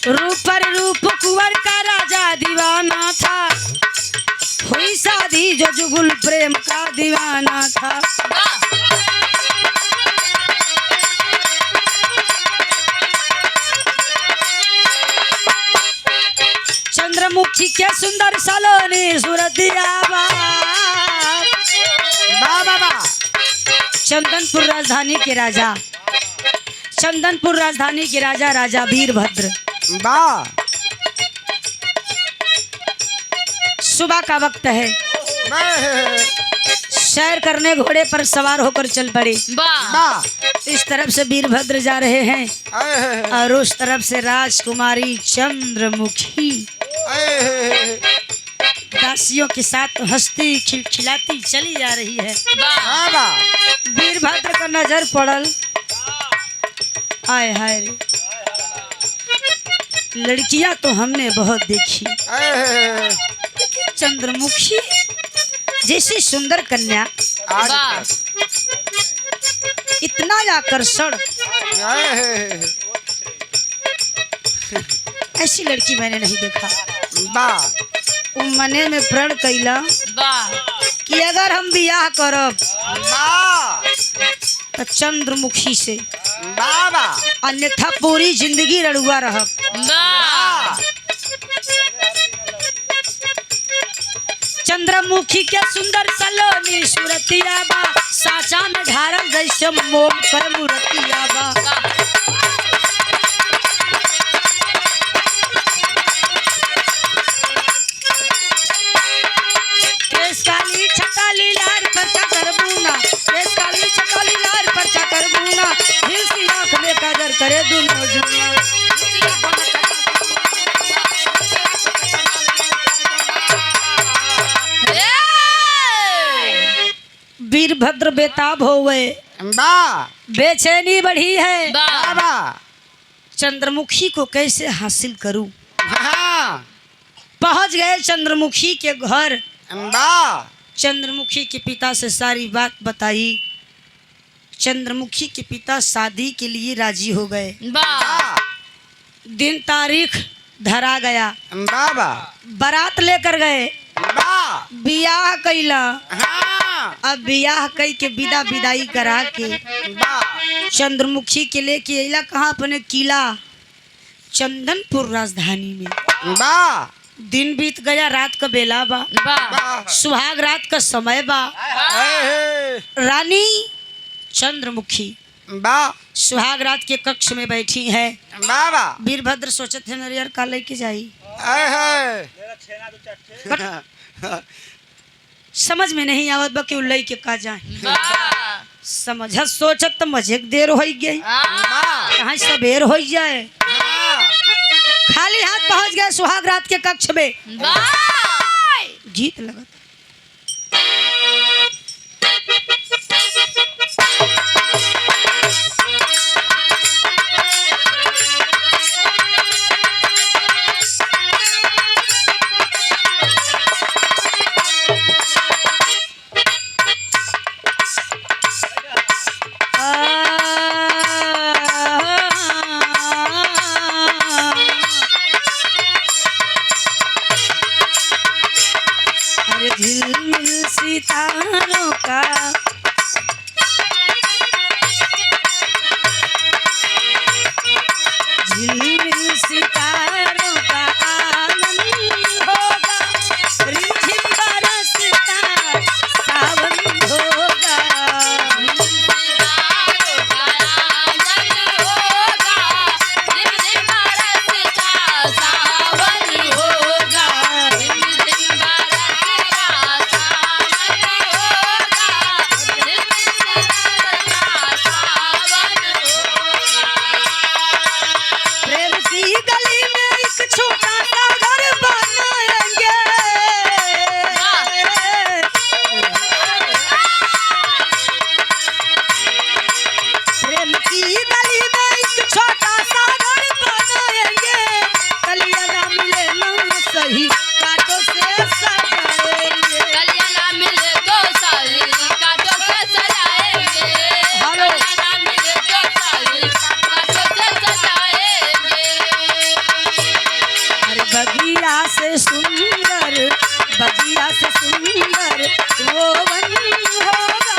रूप पर रूप कुंवर का राजा दीवाना था हुई शादी जो जुगुल प्रेम का दीवाना था। चंद्रमुखी के सुंदर सलोनी सूरतिया बा। बा बा चंदनपुर राजधानी के राजा चंदनपुर राजधानी के राजा राजा वीरभद्र बा सुबह का वक्त है नहीं सैर करने घोड़े पर सवार होकर चल पड़े। बा इस तरफ से वीरभद्र जा रहे हैं और उस तरफ से राजकुमारी चंद्रमुखी दासियों के साथ हंसती खिलखिलाती चली जा रही है। बा वीरभद्र का नजर पड़ल आय हाय रे लड़कियां तो हमने बहुत देखी चंद्रमुखी जैसी सुंदर कन्या इतना आकर्षण ऐसी लड़की मैंने नहीं देखा। बा वो मने में प्रण कैला कि अगर हम बियाह करब बा तो चंद्रमुखी से बाबा अन्यथा पूरी जिंदगी रड़ुआ रहब। चंद्रमुखी के सुंदर सलोनी सूरतिया बा साचा में ढारल जैसे मोम कर मूर्तिया बा। केस काली छटाली लार पर चकर बूना केस काली छटाली लार पर चकर बूना दिल की आंख में काजर करे दोनों जुना। वीरभद्र बेताब हो गए बा बेचैनी बढ़ी है बाबा चंद्रमुखी को कैसे हासिल करूं। हाँ पहुंच गए चंद्रमुखी के घर। बा चंद्रमुखी के पिता से सारी बात बताई। चंद्रमुखी के पिता शादी के लिए राजी हो गए। दिन तारीख धरा गया बाबा बारात लेकर गए बा बियाह कैला। हाँ अब बियाह कई के विदा विदाई करा के बा चंद्रमुखी के लेके अला कहाँ अपने किला चंदनपुर राजधानी में। बा दिन बीत गया रात का बेला बा सुहाग रात का समय बा। रानी चंद्रमुखी बा सुहाग रात के कक्ष में बैठी है। बाबा वीरभद्र सोचत है नरियर का लेके जाई समझ में नहीं आवत बा कि उल्लई के का जाए समझ सोचत तो मजे देर हो गई कहाँ सबेर हो जाए। खाली हाथ पहुंच गए सुहाग रात के कक्ष में। गीत लगा झिलमिल सितारों का झिलमिल सितारों ही कांटों से सजाएंगे। कलिया ना मिले तो साली कांटों से सजाएंगे। हेलो। कलिया ना मिले तो साली कांटों से सजाएंगे। अरे बगिया से सुंदर वो वन होगा,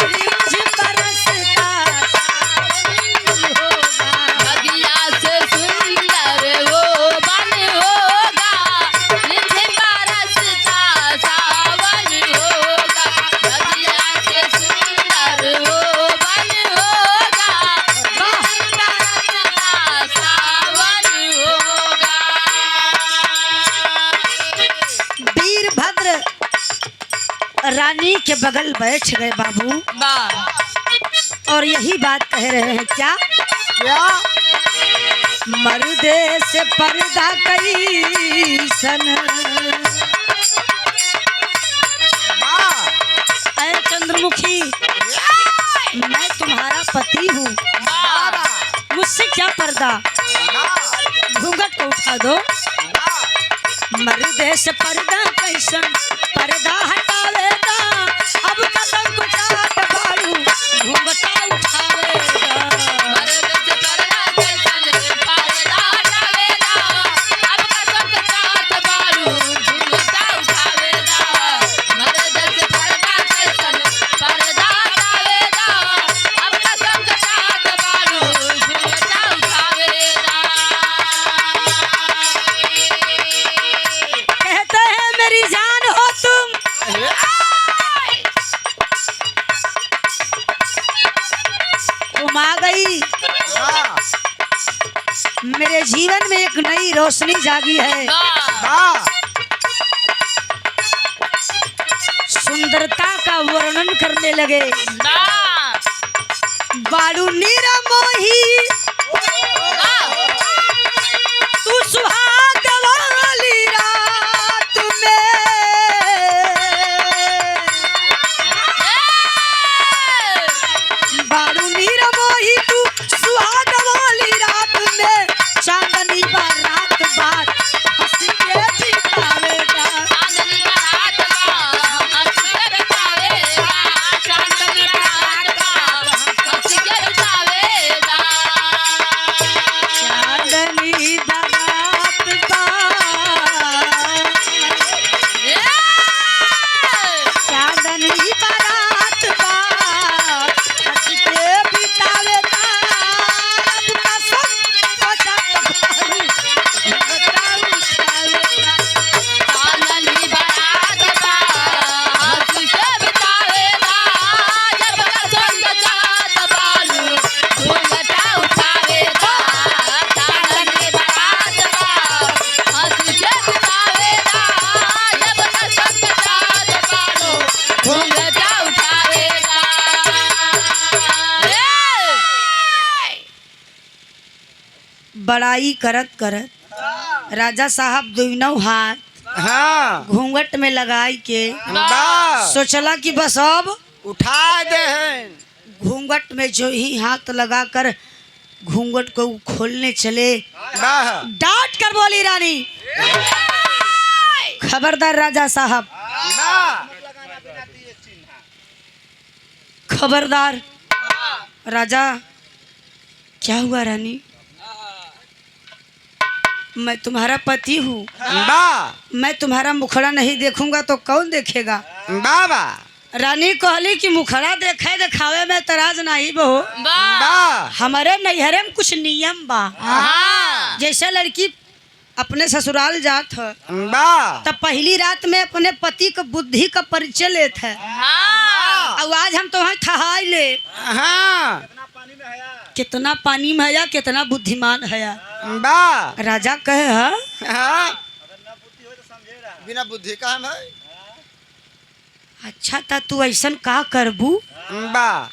रिंझ बरसता सावन होगा। बगिया से सुंदर वो बन होगा, रिंझ बरसता सावन होगा। बगिया से सुंदर वो बन होगा, रिंझ बरसता सावन होगा। वीरभद्र रानी के बगल बैठ गए बाबू, वाह और यही बात कह रहे हैं क्या? क्या? मर्दे से पर्दा कैसन, ऐ चंद्रमुखी मैं तुम्हारा पति हूँ, मुझसे क्या पर्दा, घूंघट को उठा दो। मर्दे से पर्दा कैसन, पर्दा हटावेगा, अब कदम को चाट बारू घूंघटा उठावेगा। मर्द से पर्दा कैसन पर्दा हटावेगा, अब कसम के साथ बारू घूंघटा उठावेगा। मर्द से पर्दा कैसन पर्दा हटावेगा, अब कसम के साथ बारू घूंघटा उठावेगा। कहते हैं मेरी जान हो तुम, तुम आ गई, मेरे जीवन में एक नई रोशनी जागी है। सुंदरता का वर्णन करने लगे। बारू नीरा मोही तू सुहाग वाली रात में, बारू नीरा मोही तू सुहाग वाली रात में, चांदनी बारात बात हंस के बितावेगा। चांदनी बारात हंस के बितावेगा, चांदनी बारात हंस के बितावेगा। चांदनी बारात चांदनी बारात हंस के बितावेगा, अब कसम को चाट बारू घूंघटा उठावेगा। चांदनी बारात हंस के बितावेगा, जब कसम के साथ बारू घूंघटा उठावेगा। चांदनी बारात हंस के बितावेगा, जब कसम के साथ बारू घूंघटा उठावेगा। बड़ाई करत करत राजा साहब दोनों हाथ हाँ घूंघट में लगाई के बा सोचला कि बस अब उठा दे हैं। घूंघट में जो ही हाथ लगाकर घूंघट को खोलने चले, वाह डांट कर बोली रानी, खबरदार राजा साहब, वाह खबरदार। राजा क्या हुआ रानी, मैं तुम्हारा पति हूँ, वाह मैं तुम्हारा मुखड़ा नहीं देखूंगा तो कौन देखेगा। बाबा रानी कहली कि मुखड़ा देखे दिखावे में तराज नहीं बहो, वाह हमारे नैहरे में कुछ नियम बा। हाँ जैसे लड़की अपने ससुराल जात है वाह तब पहली रात में अपने पति का बुद्धि का परिचय लेत है, हाँ और आज हम तुम्हें ठहाई ले हाँ कितना पानी में है, कितना बुद्धिमान है। वाह राजा कहे है हाँ बिना बुद्धि का हम है। अच्छा था तू ऐसा का करबू। वाह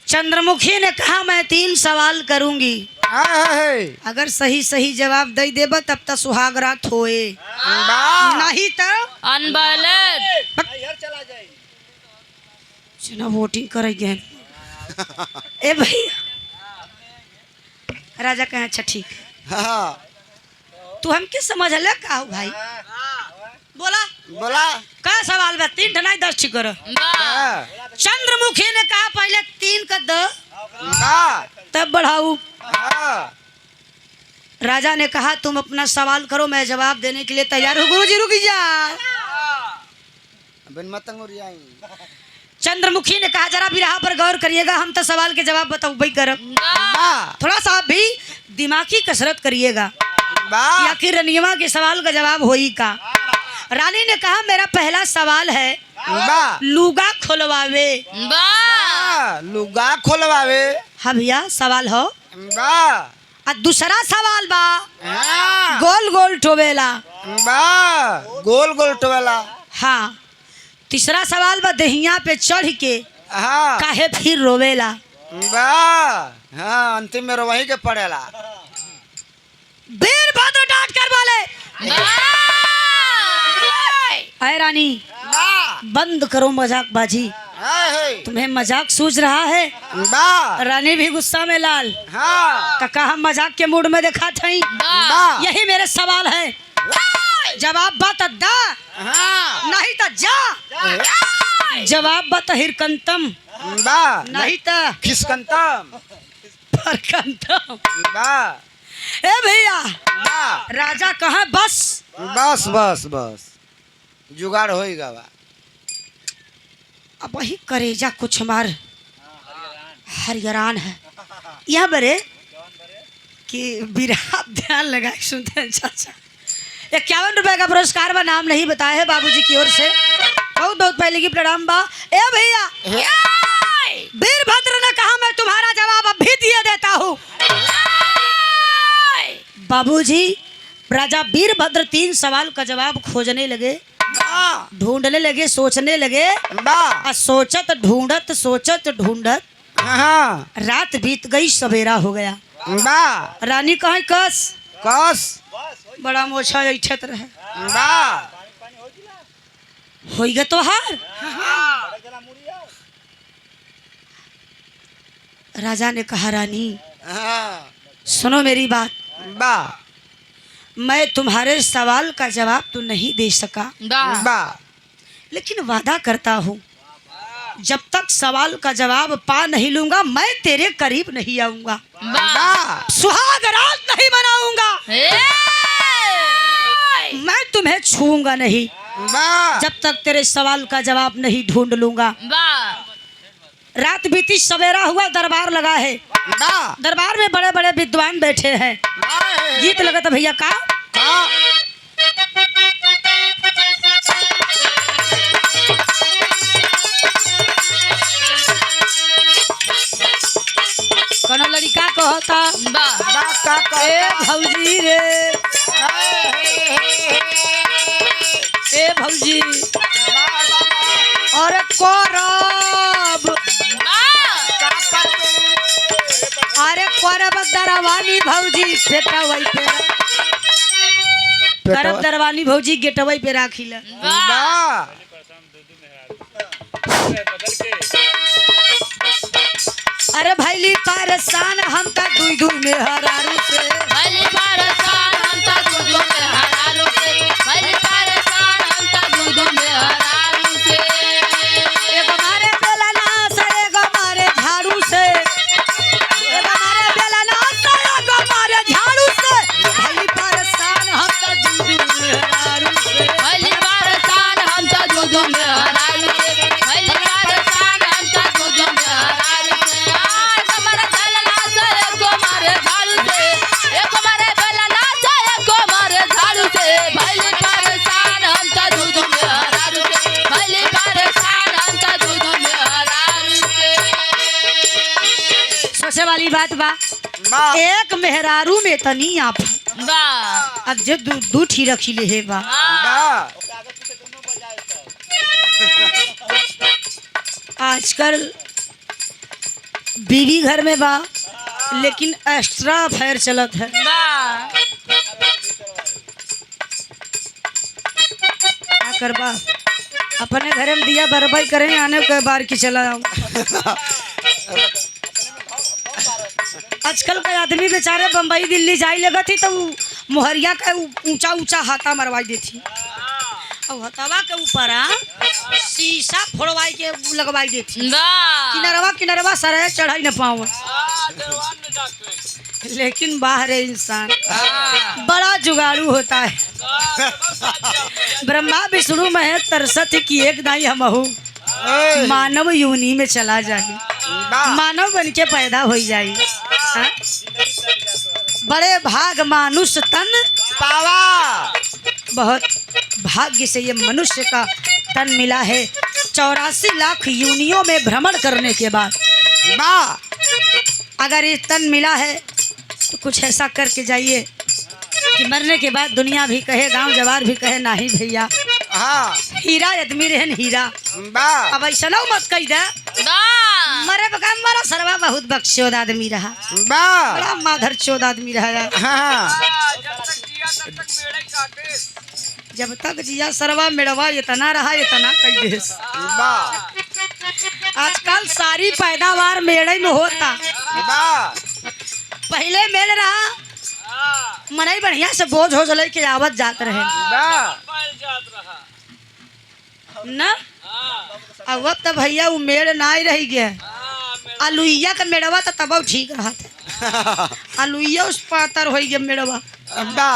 चंद्रमुखी ने कहा मैं 3 सवाल करूंगी, है अगर सही सही जवाब दे देबा तब तक सुहागरात होए, वाह नहीं तो अनबैलेंस चलो वोटिंग करेंगे। ए भैया राजा कहे अच्छा ठीक है। हाँ तू हमके समझ ले का हो भाई? बोला बोला का सवाल बा? 3 ठनाई 10 ठीक करो। चंद्रमुखी ने कहा पहले 3 का दो तब बढ़ाऊ। राजा ने कहा तुम अपना सवाल करो, मैं जवाब देने के लिए तैयार हूँ। गुरुजी रुक जा। चंद्रमुखी ने कहा जरा बिरहा पर गौर करिएगा, हम तो सवाल के जवाब बताओ भाई कर, थोड़ा सा आप भी दिमागी कसरत करिएगा कि आखिर रनियमा के सवाल का जवाब होई का। रानी ने कहा मेरा पहला सवाल है लुगा खोलवावे। लुगा खोलवावे। हाँ भैया सवाल हो। और दूसरा सवाल बा गोल गोल टोवेला। गोल गोल टोवेला। हाँ। तीसरा सवाल बा दहिया पे चढ़ के काहे फिर रोवेला। हाँ अंतिम में वही के पड़ेला। वीरभद्र डांट कर बोले अरे रानी बंद करो मजाक बाजी, तुम्हें मजाक सूझ रहा है? रानी भी गुस्सा में लाल। कहा हम मजाक के मूड में देखा था, यही मेरे सवाल है, जवाब बता दा नहीं तो जा। जवाब बता हिरकंतम नहीं तो खिसकंतम फरकंतम। ए भैया राजा कहा बस बस बस बस जुगाड़ होएगा बा। अब वही करेजा कुछ मार हरियाण है यहाँ बरे कि बिरहा ध्यान लगाए सुनते हैं। चाचा 51 रुपए का पुरस्कार बा, नाम नहीं बताया है बाबूजी की ओर से, बहुत बहुत पहले की प्रणाम बा। ए भैया वीरभद्र ने कहा मैं तुम्हारा जवाब अब भी दिए देता हूँ। बाबूजी राजा वीरभद्र 3 सवाल का जवाब खोजने लगे, ढूंढने लगे, सोचने लगे। सोचत ढूंढत रात बीत गई, सवेरा हो गया। रानी कहे कस कस बड़ा मोछा इच्छत रहे होइगा तो हार। राजा ने कहा रानी सुनो मेरी बात, मैं तुम्हारे सवाल का जवाब तो नहीं दे सका, लेकिन वादा करता हूँ जब तक सवाल का जवाब पा नहीं लूंगा मैं तेरे करीब नहीं आऊंगा, सुहाग रात नहीं बनाऊंगा, मैं तुम्हें छूऊंगा नहीं जब तक तेरे सवाल का जवाब नहीं ढूंढ लूंगा। रात बीती सवेरा हुआ, दरबार लगा है, दरबार में बड़े बड़े विद्वान बैठे हैं। गीत लगा था भैया का कोनो लड़का कहता ए भौजी रे ए भौजी और करब अरे करब दरवानी भौजी पेटवई पे करब दरवानी भौजी गेटवई पे राखिला। अरे भैली परेशान हम का दुई दुई में हरारू से, भैली परेशान हम का दुई दुई में हरारू से, भैली परेशान हम का दुई दुई में हरारू से। एगो मारे बेलना से एगो मारे झाड़ू से, एगो मारे बेलना से एगो मारे झाड़ू से, भैली परेशान हम का दुई दुई में हरारू से, भैली परेशान हम का दुई दुई में हरारू से, भैली परेशान हम का दुई दुई में हरारू से। सोचे वाली बात बा, एक मेहरारू में तनी आप अब जो दू ठी रखी ले है बा। आजकल बीवी घर में बा लेकिन एक्स्ट्रा अफेयर चलत है। क्या करबा, अपने घर में दिया बर्बाद करें, आने के बार की चला आऊँ। आजकल के आदमी बेचारे बम्बई दिल्ली जाए लगा थी तो मोहरिया का ऊंचा ऊंचा हाथा मरवाई देती और हथवा के ऊपर शीशा फोड़वाई के लगवाई देती किनरवा सराय चढ़ाई न पाओ। लेकिन बाहर इंसान बड़ा जुगाड़ू होता है। ब्रह्मा विष्णु महेश तरसत की एक दाई हमहू मानव योनि में चला जाए, मानव बन के पैदा हो जाए। बड़े भाग मानुष तन पावा, बहुत भाग्य से ये मनुष्य का तन मिला है। 84 लाख योनियों में भ्रमण करने के बाद अगर ये तन मिला है तो कुछ ऐसा करके जाइए कि मरने के बाद दुनिया भी कहे, गांव जवार भी कहे, नहीं भैया हीरा आदमी रहन हीरा। अब ऐसा ना मत कही दे मरे बका मरा सरवा बहुत बख्शोद आदमी रहा, बड़ा माधर चोद आदमी रहा। जब तक जिया सरवा मेड़वा इतना रहा इतना कई देश। आजकल सारी पैदावार मेड़े में होता, पहले मेड़ रहा मनई बढ़िया से बोझ हो जले के आवत जात रहे न। अब तो भैया वो मेड़ ना ही रही गया। आलुइया का मेड़वा तो तब ठीक रहा था, आलुइया उस पातर हो गया मेड़वा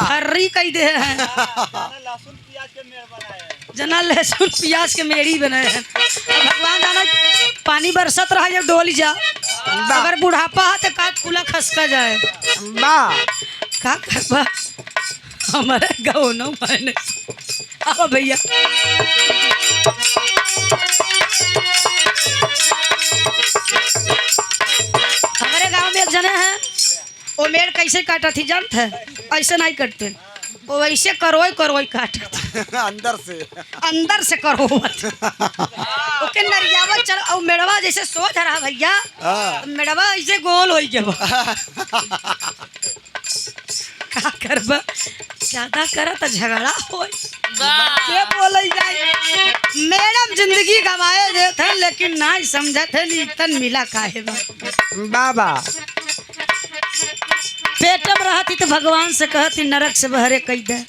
हर्री कई दे हैं जना लहसुन प्याज के मेड़ी बनाए हैं। भगवान जाना पानी बरसत रहा जब डोली जा, अगर बुढ़ापा है तो का कुला खसका जाए का करबा हमारे गाँव न माने। अब भैया हमारे गांव में एक जने हैं, वो मेड़ कैसे काटा थी जानते हैं? ऐसे नहीं करते, वो वैसे करोई काटा अंदर से करो ओके नरियावा चल और मेड़वा जैसे सोच रहा भैया, मेड़वा ऐसे गोल हो गया। का करबा ज्यादा करा तो झगड़ा हो के बोल जाए। मैडम जिंदगी गवाए देते लेकिन ना समझते नहीं तन मिला काहे बाबा। पेट में रहती तो भगवान से कहती नरक से बहरे कही दे।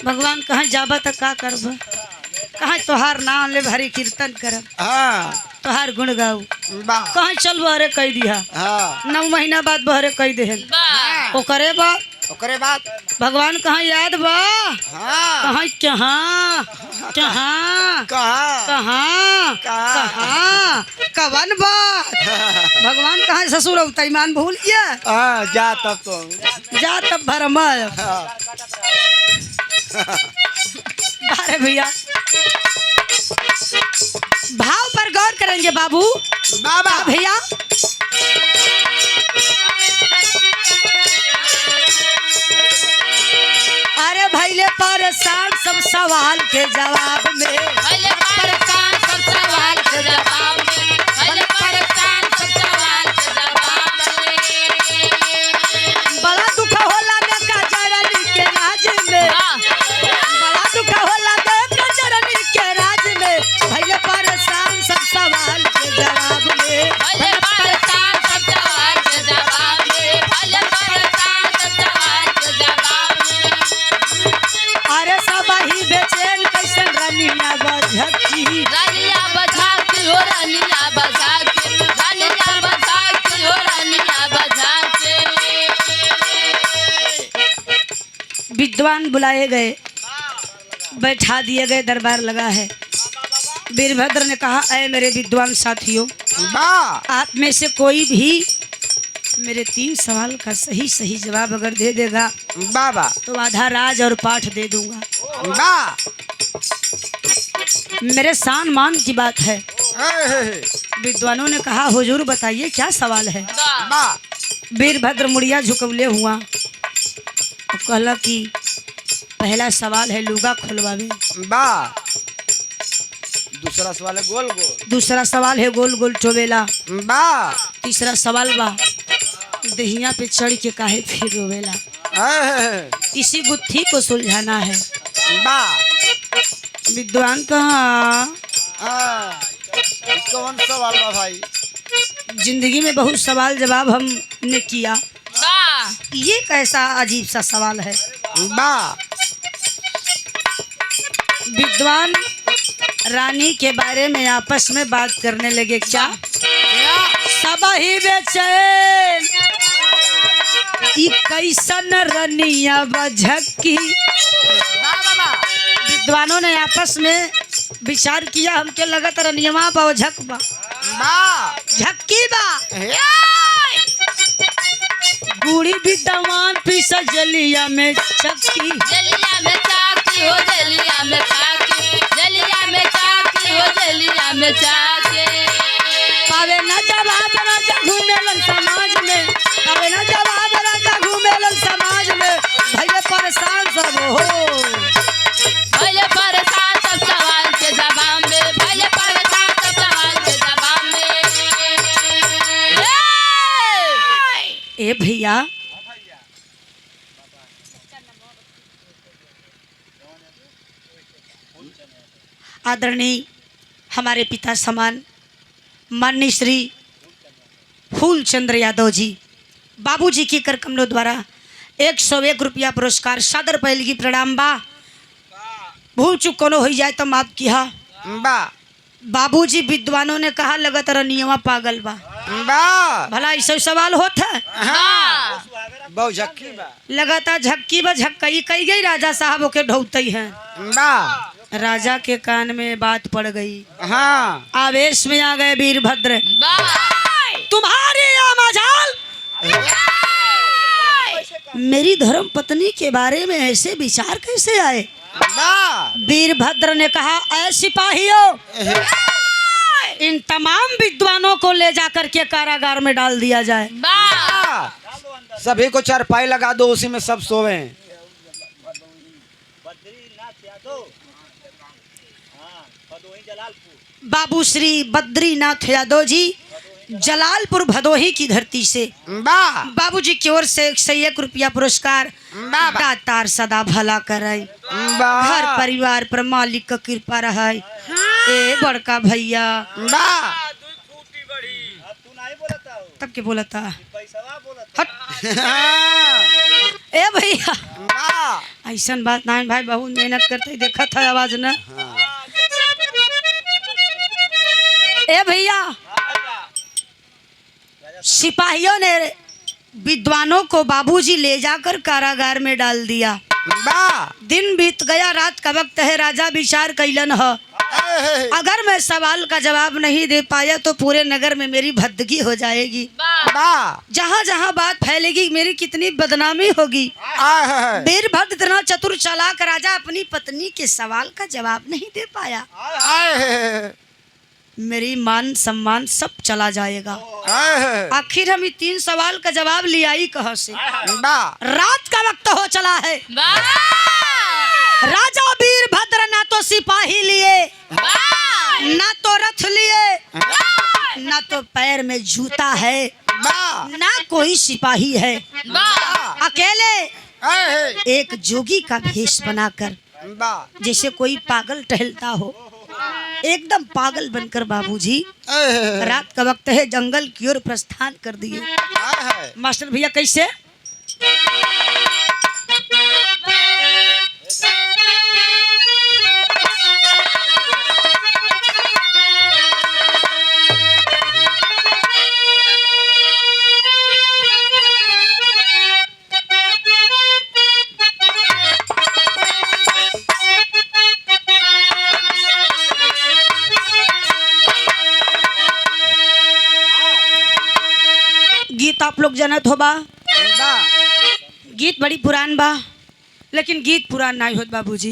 भगवान कहाँ जाबा तो का करब, कहाँ तोहार नाम ले भरी कीर्तन करब, तोहार गुण गाऊ, कहाँ चल बहरे कही दिया। 9 महीना बाद बहरे कही दे ओकरे बाद भगवान कहाँ याद बा, कहाँ कहाँ कहाँ कहाँ कहाँ कवन बा। भगवान कहाँ ससुर होता ईमान भूल गया। जा तब भरमा अरे भैया भाव पर गौर करेंगे बाबू बाबा भैया। अरे भैले परेशान सब सवाल के जवाब में, भले परेशान सब सवाल के जवाब में, भले परेशान सब सवाल के जवाब में। बड़ा दुख होला देखा जरनी के राज में, बड़ा दुख होला देखा जरनी के राज में। भैले परेशान सब सवाल के जवाब में, भले परेशान सब सवाल के जवाब में, भले परेशान सब सवाल के जवाब में। अरे सब ही बेचैन कैसे रनिया बझकी, रानिया बझाती हो रानिया बझाती, रानिया बझाती हो रानिया बझाती। विद्वान बुलाए गए, बैठा दिए गए, दरबार लगा है। वीरभद्र ने कहा ऐ मेरे विद्वान साथियों, आप में से कोई भी मेरे 3 सवाल का सही जवाब अगर दे देगा बाबा तो आधा राज और पाठ दे दूंगा। मेरे शान मान की बात है। विद्वानों ने कहा हुजूर बताइए क्या सवाल है। वीरभद्र मुड़िया झुकवले हुआ और कहला कि पहला सवाल है लुगा खोलवावे, दूसरा सवाल है गोल गोल, दूसरा सवाल है गोल गोल चोवेला, तीसरा सवाल बा दहिया पे चढ़ के काहे फिर रोवेला। इसी बुद्धि को सुलझाना है। विद्वान कहाँ कौन सवाल बा भाई? जिंदगी में बहुत सवाल जवाब हमने किया, ये कैसा अजीब सा सवाल है। बा विद्वान रानी के बारे में आपस में बात करने लगे। क्या? सब ही बेचैन ई कैसन रनिया बझकी। विद्वानों ने आपस में विचार किया, हमके लगत रनियमा बा झक बा झक्की बा। बूढ़ी विद्वान पीस जलिया में चक्की। जलिया में चाकी हो जलिया में चाकी, जलिया में चाकी हो जलिया में चाकी। पावे न जवाब राजा घूमेलन समाज में, पावे न जवाब राजा घूमेलन समाज में। भैया परेशान सब हो, भले परेशान सब सवाल के जवाब में, भले परेशान सब सवाल के जवाब में। ए भैया आदरणीय हमारे पिता समान माननीय श्री फूलचंद्र यादव जी, बाबूजी के कर कमलों द्वारा 101 रुपया पुरस्कार सादर पहलगी प्रणाम बा। भूल चुक कोनो हो जाए तो माफ किया। बा बाबूजी विद्वानों ने कहा लगत रनियवा पागल बा। बा भला ऐसा सवाल होता है? बहु झक्की बा लगाता झक्की ब झक्कई कही गई राजा साहब ओके ढौतई हैं। बा राजा के कान में बात पड़ गई। हाँ आवेश में आ गए वीरभद्र। बाय तुम्हारी या मजाल मेरी धर्म पत्नी के बारे में ऐसे विचार कैसे आए? बा वीरभद्र ने कहा, ऐ सिपाहियों, इन तमाम विद्वानों को ले जाकर के कारागार में डाल दिया जाए। बाय सभी को चारपाई लगा दो, उसी में सब सोवे। बाबू श्री बद्रीनाथ यादव जी जलालपुर भदोही की धरती से बा बाबूजी की ओर से 101 रुपया पुरस्कार। दातार सदा भला करे, बा घर परिवार पर मालिक का कृपा रहे। ए बड़का भैया बा तब के बोला था हट। ए भैया बा ऐसा बात ना है भाई, बहुत मेहनत करते देखा था आवाज न। ए भैया सिपाहियों ने विद्वानों को बाबूजी ले जाकर कारागार में डाल दिया। बा दिन बीत गया, रात का वक्त है। राजा विचार कैलन है, अगर मैं सवाल का जवाब नहीं दे पाया तो पूरे नगर में मेरी भद्दगी हो जाएगी। बा जहाँ जहाँ बात फैलेगी मेरी कितनी बदनामी होगी। वीरभद्र इतना चतुर चालाक राजा अपनी पत्नी के सवाल का जवाब नहीं दे पाया। मेरी मान सम्मान सब चला जाएगा। आखिर हम 3 सवाल का जवाब लिया ही कहाँ से? बा रात का वक्त हो चला है। राजा वीरभद्र ना तो सिपाही लिए, ना तो रथ लिए, ना तो पैर में जूता है, बा ना कोई सिपाही है। अकेले एक जोगी का भेष बनाकर बा जैसे कोई पागल टहलता हो, एकदम पागल बनकर बाबूजी रात का वक्त है जंगल की ओर प्रस्थान कर दिए। मास्टर भैया कैसे? गीत आप लोग जानत हो बा, गीत बड़ी पुरान बा, लेकिन गीत पुरान नहीं होत बाबूजी।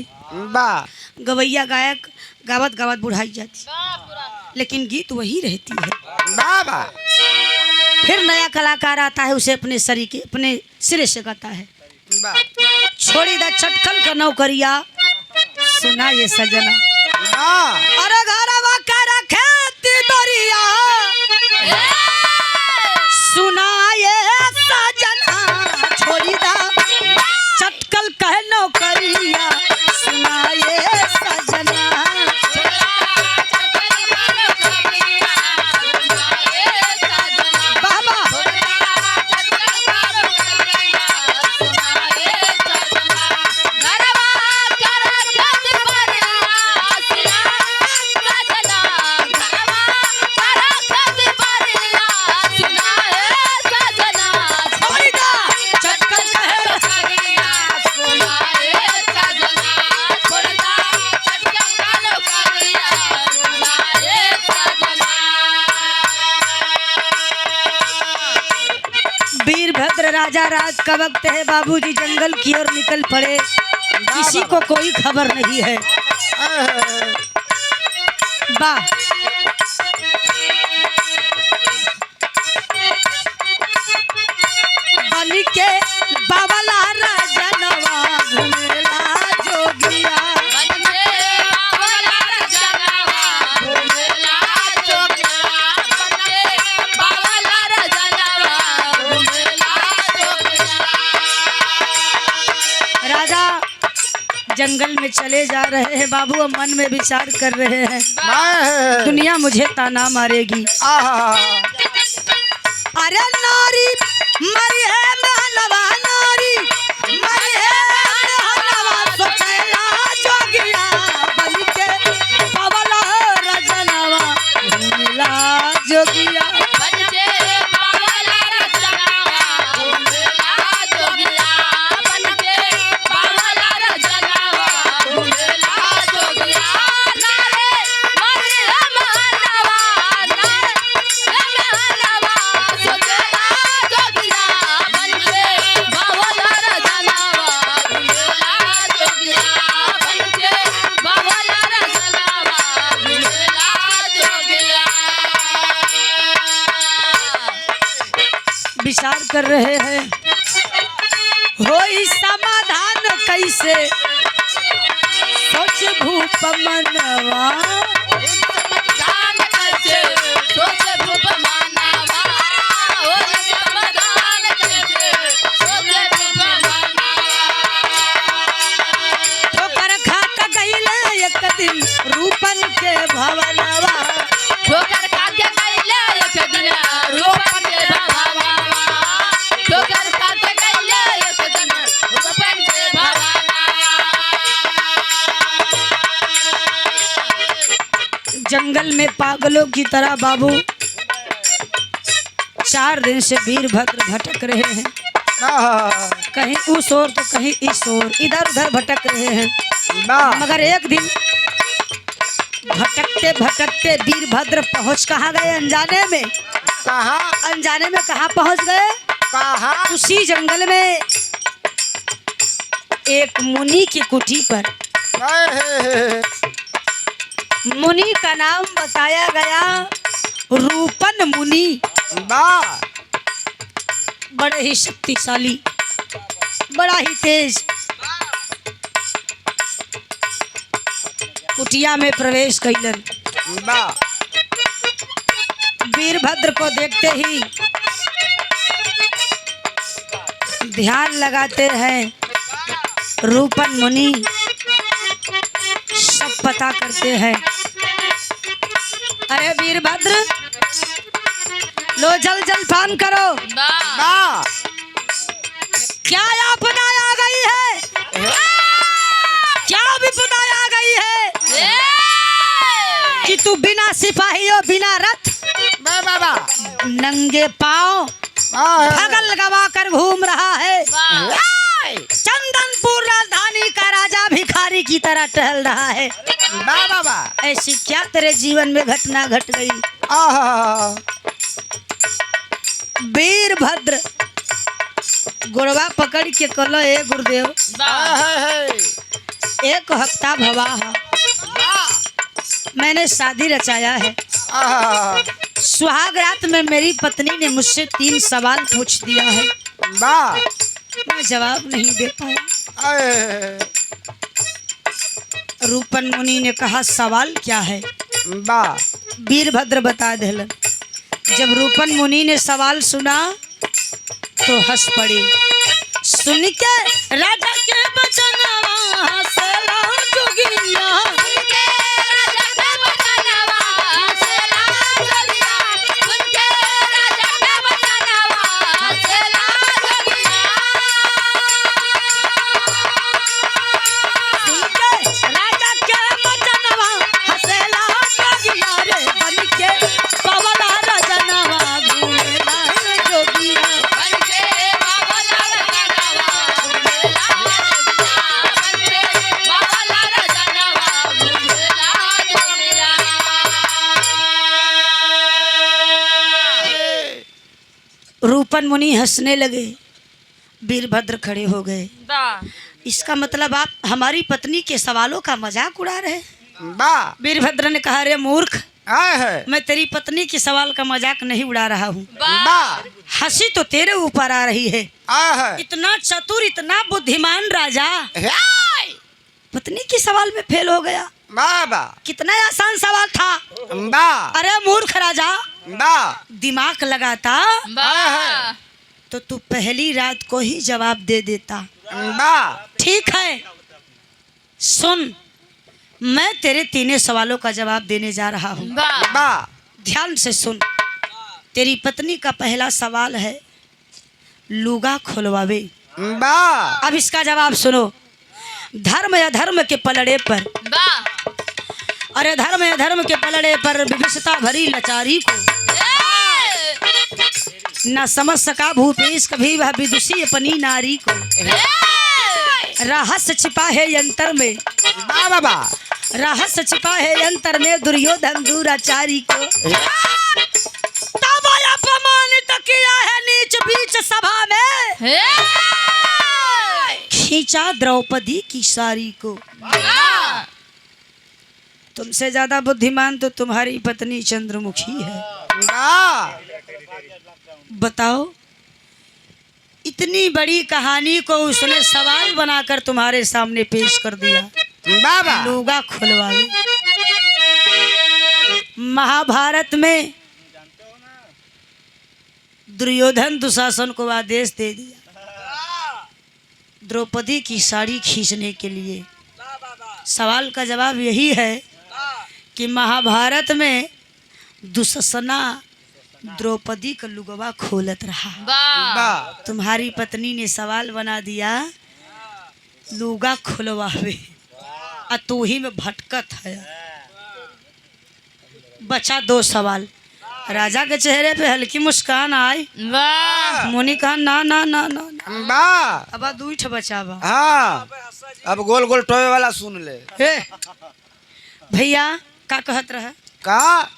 बा गवैया गायक गावत गावत बुढ़ाई जाती, लेकिन गीत वही रहती है। बा फिर नया कलाकार आता है, उसे अपने सरीके अपने सिरे से गाता है। बा छोड़ी दा चटकल का नौकरिया, सुना ये सजना। अरे घरवा कर खेती बरिया, सुना ये सजना। छोड़ी दा चटकल कह नौकरिया, सुना ये सजना। बाबा आजा रात का वक्त है, बाबूजी जंगल की ओर निकल पड़े। किसी को कोई खबर नहीं है। वाह, बन के बाबला राजनवा घूमेला जोगिया। राजा जंगल में चले जा रहे हैं बाबू, अब मन में विचार कर रहे हैं दुनिया मुझे ताना मारेगी। अरे नारी मरी है महलवा, नारी मरी है महलवा, सोचेला जोगिया बन के बाबला राजनवा घूमेला जोगिया। विचार कर रहे हैं होई समाधान कैसे, सोच भूप मनवा। ठोकर खा के गइले एक दिन रूपन के भवनवा। ठोकर खा के गइले एक दिन रूपन के भवनवा। ठोकर खा के गइले एक दिन रूपन के भवनवा। जंगल में पागलों की तरह बाबू 4 दिन से वीरभद्र भटक रहे हैं। कहीं उस ओर तो कहीं इस ओर, इधर उधर भटक रहे हैं। मगर एक दिन भटकते भटकते वीरभद्र पहुंच कहाँ गए? अनजाने में। कहाँ? अनजाने में कहाँ पहुंच गए? कहाँ? उसी जंगल में एक मुनि की कुटी पर। मुनि का नाम बताया गया रूपन मुनि। बड़े ही शक्तिशाली, बड़ा ही तेज। कुटिया में प्रवेश कैलन। वीरभद्र को देखते ही ध्यान लगाते हैं रूपन मुनि, सब पता करते हैं। अरे वीरभद्र, लो जल जलपान करो। क्या आपदा आ गई है? क्या विपदा आ गई है कि तू बिना सिपाहियों बिना रथ नंगे पांव भगल गवा कर घूम रहा है? चंदनपुर राजधानी का राजा भिखारी की तरह टहल रहा है। ऐसी क्या तेरे जीवन में घटना घट गई? वीरभद्र गुरवा पकड़ के कहलो, ए गुरुदेव, 1 हफ्ता भवा है, मैंने शादी रचाया है। सुहाग रात में मेरी पत्नी ने मुझसे 3 सवाल पूछ दिया है, मैं जवाब नहीं दे पाया। रूपन मुनि ने कहा, सवाल क्या है? वीरभद्र बता दिलन। जब रूपन मुनि ने सवाल सुना तो हंस पड़े। सुन के राजा के बचनवा हंसला जोगिया। रूपन मुनि हंसने लगे। वीरभद्र खड़े हो गए। इसका मतलब आप हमारी पत्नी के सवालों का मजाक उड़ा रहे। वाह वीरभद्र ने कहा, अरे मूर्ख, है मैं तेरी पत्नी के सवाल का मजाक नहीं उड़ा रहा हूँ। वाह हंसी तो तेरे ऊपर आ रही है। है इतना चतुर, इतना बुद्धिमान राजा पत्नी के सवाल में फेल हो गया। वाह वाह कितना आसान सवाल था। वाह अरे मूर्ख राजा, वाह दिमाग लगाता तो तू पहली रात को ही जवाब दे देता। वाह ठीक है, सुन, मैं तेरे तीनों सवालों का जवाब देने जा रहा हूँ। वाह ध्यान से सुन। तेरी पत्नी का पहला सवाल है, लुगा खुलवावे। वाह अब इसका जवाब सुनो। धर्म या धर्म के पलड़े पर, अरे धर्म या धर्म के पलड़े पर विविधता भरी लाचारी को न समझ सका भूपेश कभी वह विदुषी अपनी नारी को। रहस्य छिपा है यंत्र में, वाह वाह रहस्य छिपा है यंत्र में दुर्योधन दुराचारी को। तब अपमानित किया है नीच बीच सभा में, खींचा द्रौपदी की साड़ी को। तुमसे ज्यादा बुद्धिमान तो तुम्हारी पत्नी चंद्रमुखी है। वाह बताओ, इतनी बड़ी कहानी को उसने सवाल बनाकर तुम्हारे सामने पेश कर दिया। वाह वाह लुगा खुलवावे। महाभारत में दुर्योधन दुशासन को आदेश दे दिया द्रौपदी की साड़ी खींचने के लिए। सवाल का जवाब यही है कि महाभारत में दुशासना द्रौपदी का लुगवा खोलत रहा। वाह तुम्हारी पत्नी ने सवाल बना दिया, लुगा खुलवावे, और तू ही में भटकत है। बचा दो सवाल। राजा के चेहरे पे हल्की मुस्कान आई। मुनि कहा, ना ना ना ना, ना। वाह अब दूठ बचावा। हाँ अब गोल गोल टोए वाला सुन ले। हे भैया का कहत रहा का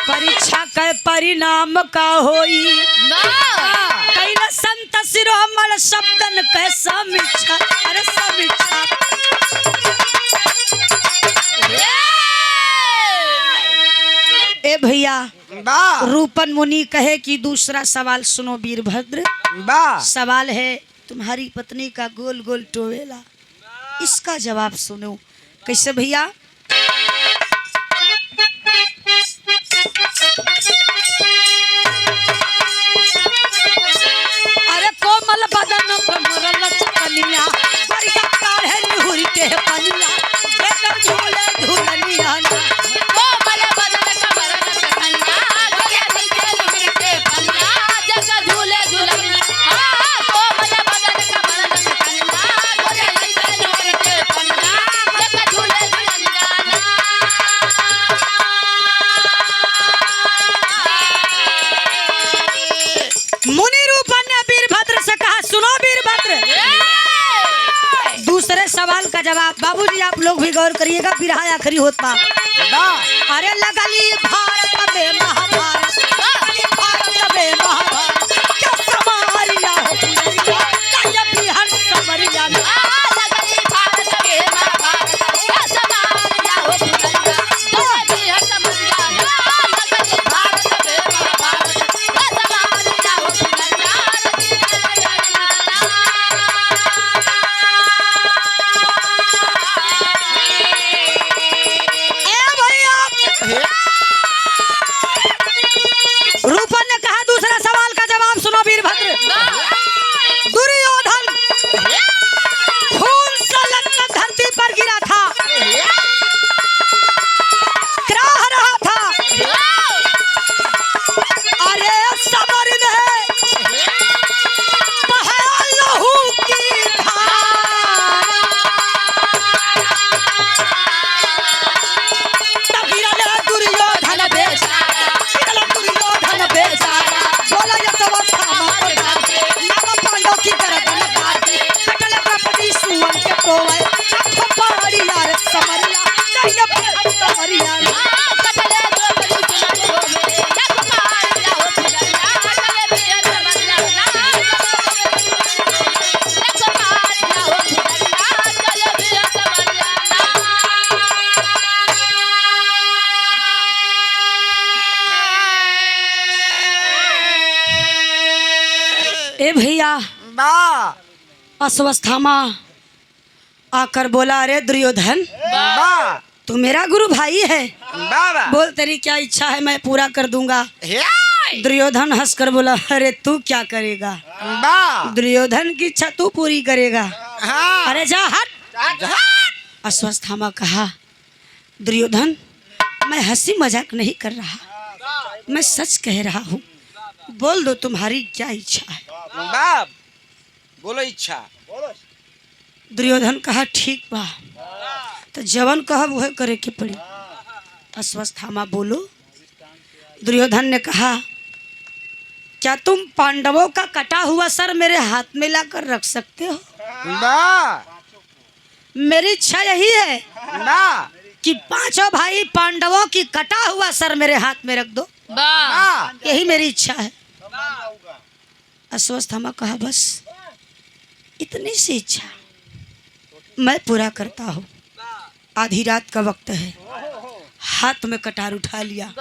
परीक्षा के परिणाम का होई, कैला संत शिरोमणि शब्दन के समीक्षा। अरे समीक्षा ए भैया, वाह रूपन मुनि कहे कि दूसरा सवाल सुनो वीरभद्र। वाह सवाल है, तुम्हारी पत्नी का गोल गोल टोवेला, इसका जवाब सुनो। कैसे भैया? अरे कोमल बदन कमर लचकनिया, बढ़िया काढ़े निहुर के पनिया, जेकर झूले झूलनिया ना। कोमल बदन कमर लचकनिया, बढ़िया नीचे निहुर के पनिया, जेकर झूले झूलनिया। हाँ, कोमल बदन कमर लचकनिया, बढ़िया नीचे निहुर के पनिया, जेकर झूले झूलनिया ना। मुनि रूपन ने वीरभद्र से कहा, सुनो वीरभद्र, दूसरे सवाल का जवाब। बाबूजी आप लोग भी गौर करिएगा, बिरहा आखिरी होता। वाह अरे लगली भारत में महाभारत, लगली भारत में महाभारत, क्या समारिया हो पुरिया, क्या बिहार समरिया ना। लगली भारत में महाभारत, क्या समारिया हो पुरिया, क्या बिहार समरिया ना। लगली भारत में महाभारत, क्या समारिया हो पुरिया, ए भैया, ए भैया बा अश्वस्थामा आकर बोला, अरे दुर्योधन बा तू मेरा गुरु भाई है, बा बोल तेरी क्या इच्छा है मैं पूरा कर दूंगा। हे दुर्योधन हंसकर बोला, अरे तू क्या करेगा, बा दुर्योधन की इच्छा तू पूरी करेगा, हाँ अरे जा हट। अश्वस्थामा कहा, दुर्योधन मैं हंसी मजाक नहीं कर रहा, मैं सच कह रहा हूँ, बोल दो तुम्हारी क्या इच्छा है। बाप बोलो इच्छा। दुर्योधन कहा, ठीक बा, तो जवन कहा वह करे के पड़ी। अश्वस्थामा बोलो। दुर्योधन ने कहा, क्या तुम पांडवों का कटा हुआ सर मेरे हाथ में लाकर रख सकते हो। बा मेरी इच्छा यही है बा कि पांचों भाई पांडवों की कटा हुआ सर मेरे हाथ में रख दो, बा यही मेरी इच्छा है। अश्वस्थामा कहा, बस इतनी सी इच्छा मैं पूरा करता हूँ। आधी रात का वक्त है, हाथ में कटार उठा लिया,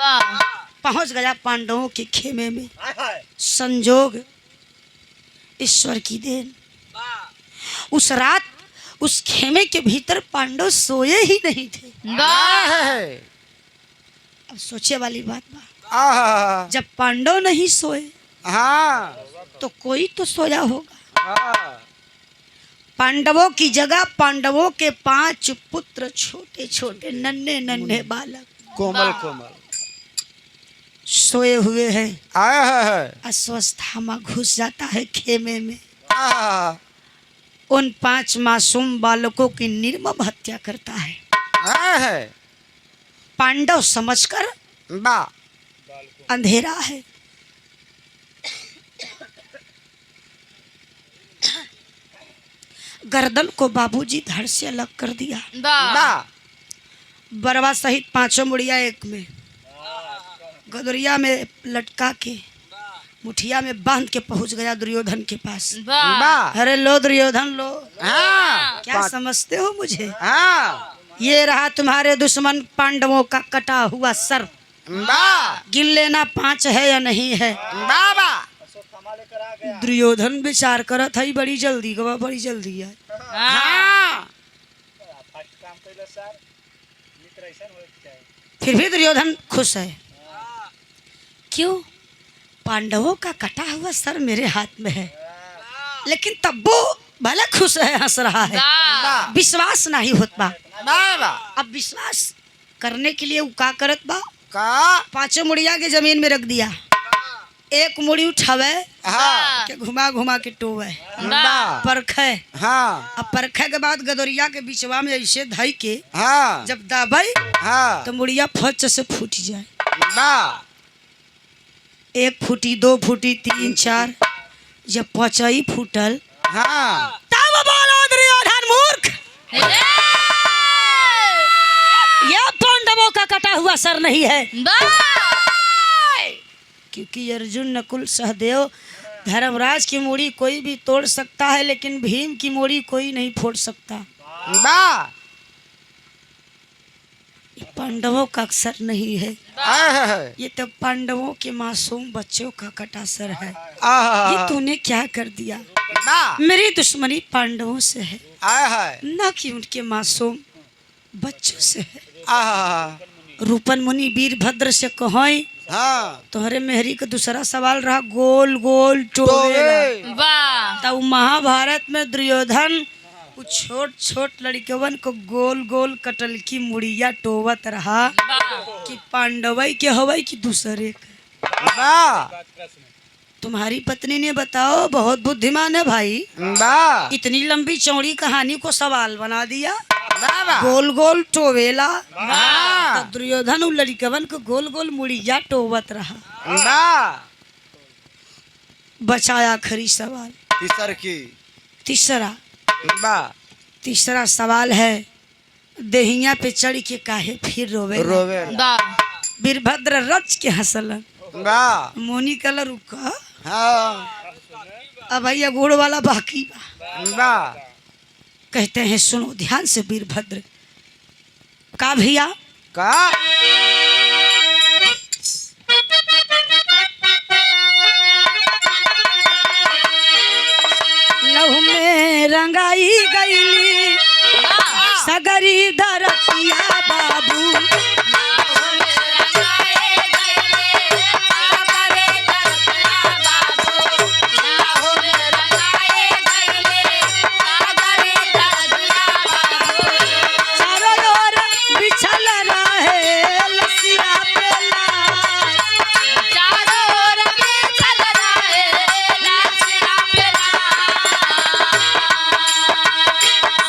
पहुंच गया पांडवों के खेमे में। संजोग ईश्वर की देन, उस रात उस खेमे के भीतर पांडव सोए ही नहीं थे। अब सोचे वाली बात बा, जब पांडव नहीं सोए हाँ तो कोई तो सोया होगा। पांडवों की जगह पांडवों के 5 पुत्र, छोटे छोटे नन्हे नन्हे बालक, कोमल कोमल सोए हुए हैं। आया है अश्वस्थामा घुस जाता है खेमे में, उन 5 मासूम बालकों की निर्मम हत्या करता है। पांडव समझकर बा अंधेरा है, गर्दन को बाबूजी धड़ से अलग कर दिया। बा बरवा सहित 5 मुड़िया एक में, गदरिया में लटका के मुठिया में बांध के पहुंच गया दुर्योधन के पास। बा अरे लो दुर्योधन लो, हाँ क्या समझते हो मुझे, हाँ ये रहा तुम्हारे दुश्मन पांडवों का कटा हुआ सर, बा गिन लेना 5 है या नहीं है। बाबा दुर्योधन विचार करत है, बड़ी जल्दी गवा, बड़ी जल्दी है। हाँ फिर भी दुर्योधन खुश है, क्यों, पांडवों का कटा हुआ सर मेरे हाथ में है। लेकिन तब वो भले खुश है, हंस रहा है, विश्वास नहीं होत बा। बाबा अब विश्वास करने के लिए वो का करत बा, का 5 मुड़िया के जमीन में रख दिया, एक मुड़ी उठावे हाँ के घुमा घुमा के टोवे, बा परखे, हाँ अब परखे के बाद गदोरिया के बिचवा में ऐसे धई के हाँ जब दाबई हाँ तो मुड़िया फच से फूट जाए। बा 1 फूटी, 2 फूटी, 3, 4, जब 5 फूटल हाँ तब बोलो दुर्योधन मूर्ख, यह पांडवों का कटा हुआ सर नहीं है, क्योंकि अर्जुन, नकुल, सहदेव, धर्मराज की मूड़ी कोई भी तोड़ सकता है, लेकिन भीम की मूड़ी कोई नहीं फोड़ सकता। बा ये पांडवों का सर नहीं है, ये तो पांडवों के मासूम बच्चों का कटा सर है। ये तूने क्या कर दिया, बा मेरी दुश्मनी पांडवों से है, है न कि उनके मासूम बच्चों से है। रूपन मुनि वीरभद्र से कहोई, हाँ तोहरे मेहरी का दूसरा सवाल रहा, गोल गोल टोवेला। तब महाभारत में दुर्योधन कुछ छोट छोट लड़कवन को गोल गोल कटल की मुड़िया टोवत रहा कि पांडवई के हवई कि दूसरे के। बा तुम्हारी पत्नी ने बताओ, बहुत बुद्धिमान है भाई, बा इतनी लंबी चौड़ी कहानी को सवाल बना दिया, बाबा गोल गोल टोवेला। हाँ तब दुर्योधन उन लड़कवन को गोल गोल मुड़िया टोवत रहा। बा बचाया आखिरी सवाल, तीसर की तीसरा बा तीसरा सवाल है, देहिया पे चढ़ के काहे फिर रोवे। रोवे वीरभद्र रच के हंसलन, बा मोनी कलर रुका, हाँ अब भैया गुड़ वाला बाकी बा। बा कहते हैं सुनो ध्यान से वीरभद्र, का भैया का रंगाई गईली सगरी धरतिया बाबू चारों ओर बिछल रहे लसिया पे लाल।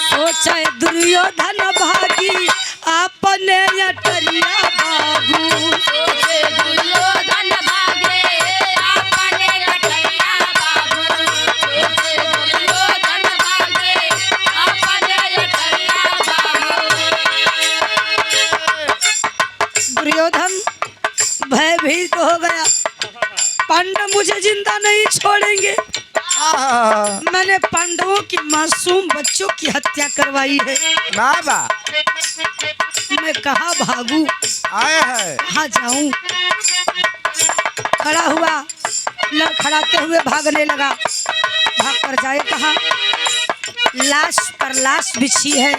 सोचे दुर्योधन भागी अपने अटरिया बाबू दुर्योधन भयभीत हो गया। पांडव मुझे जिंदा नहीं छोड़ेंगे। मैंने पांडवों की मासूम बच्चों की हत्या करवाई है। बाबा मैं कहाँ भागूं, आए है कहाँ जाऊं? खड़ा हुआ, लड़खड़ाते हुए भागने लगा। भाग कर जाए कहाँ? लाश पर लाश बिछी है।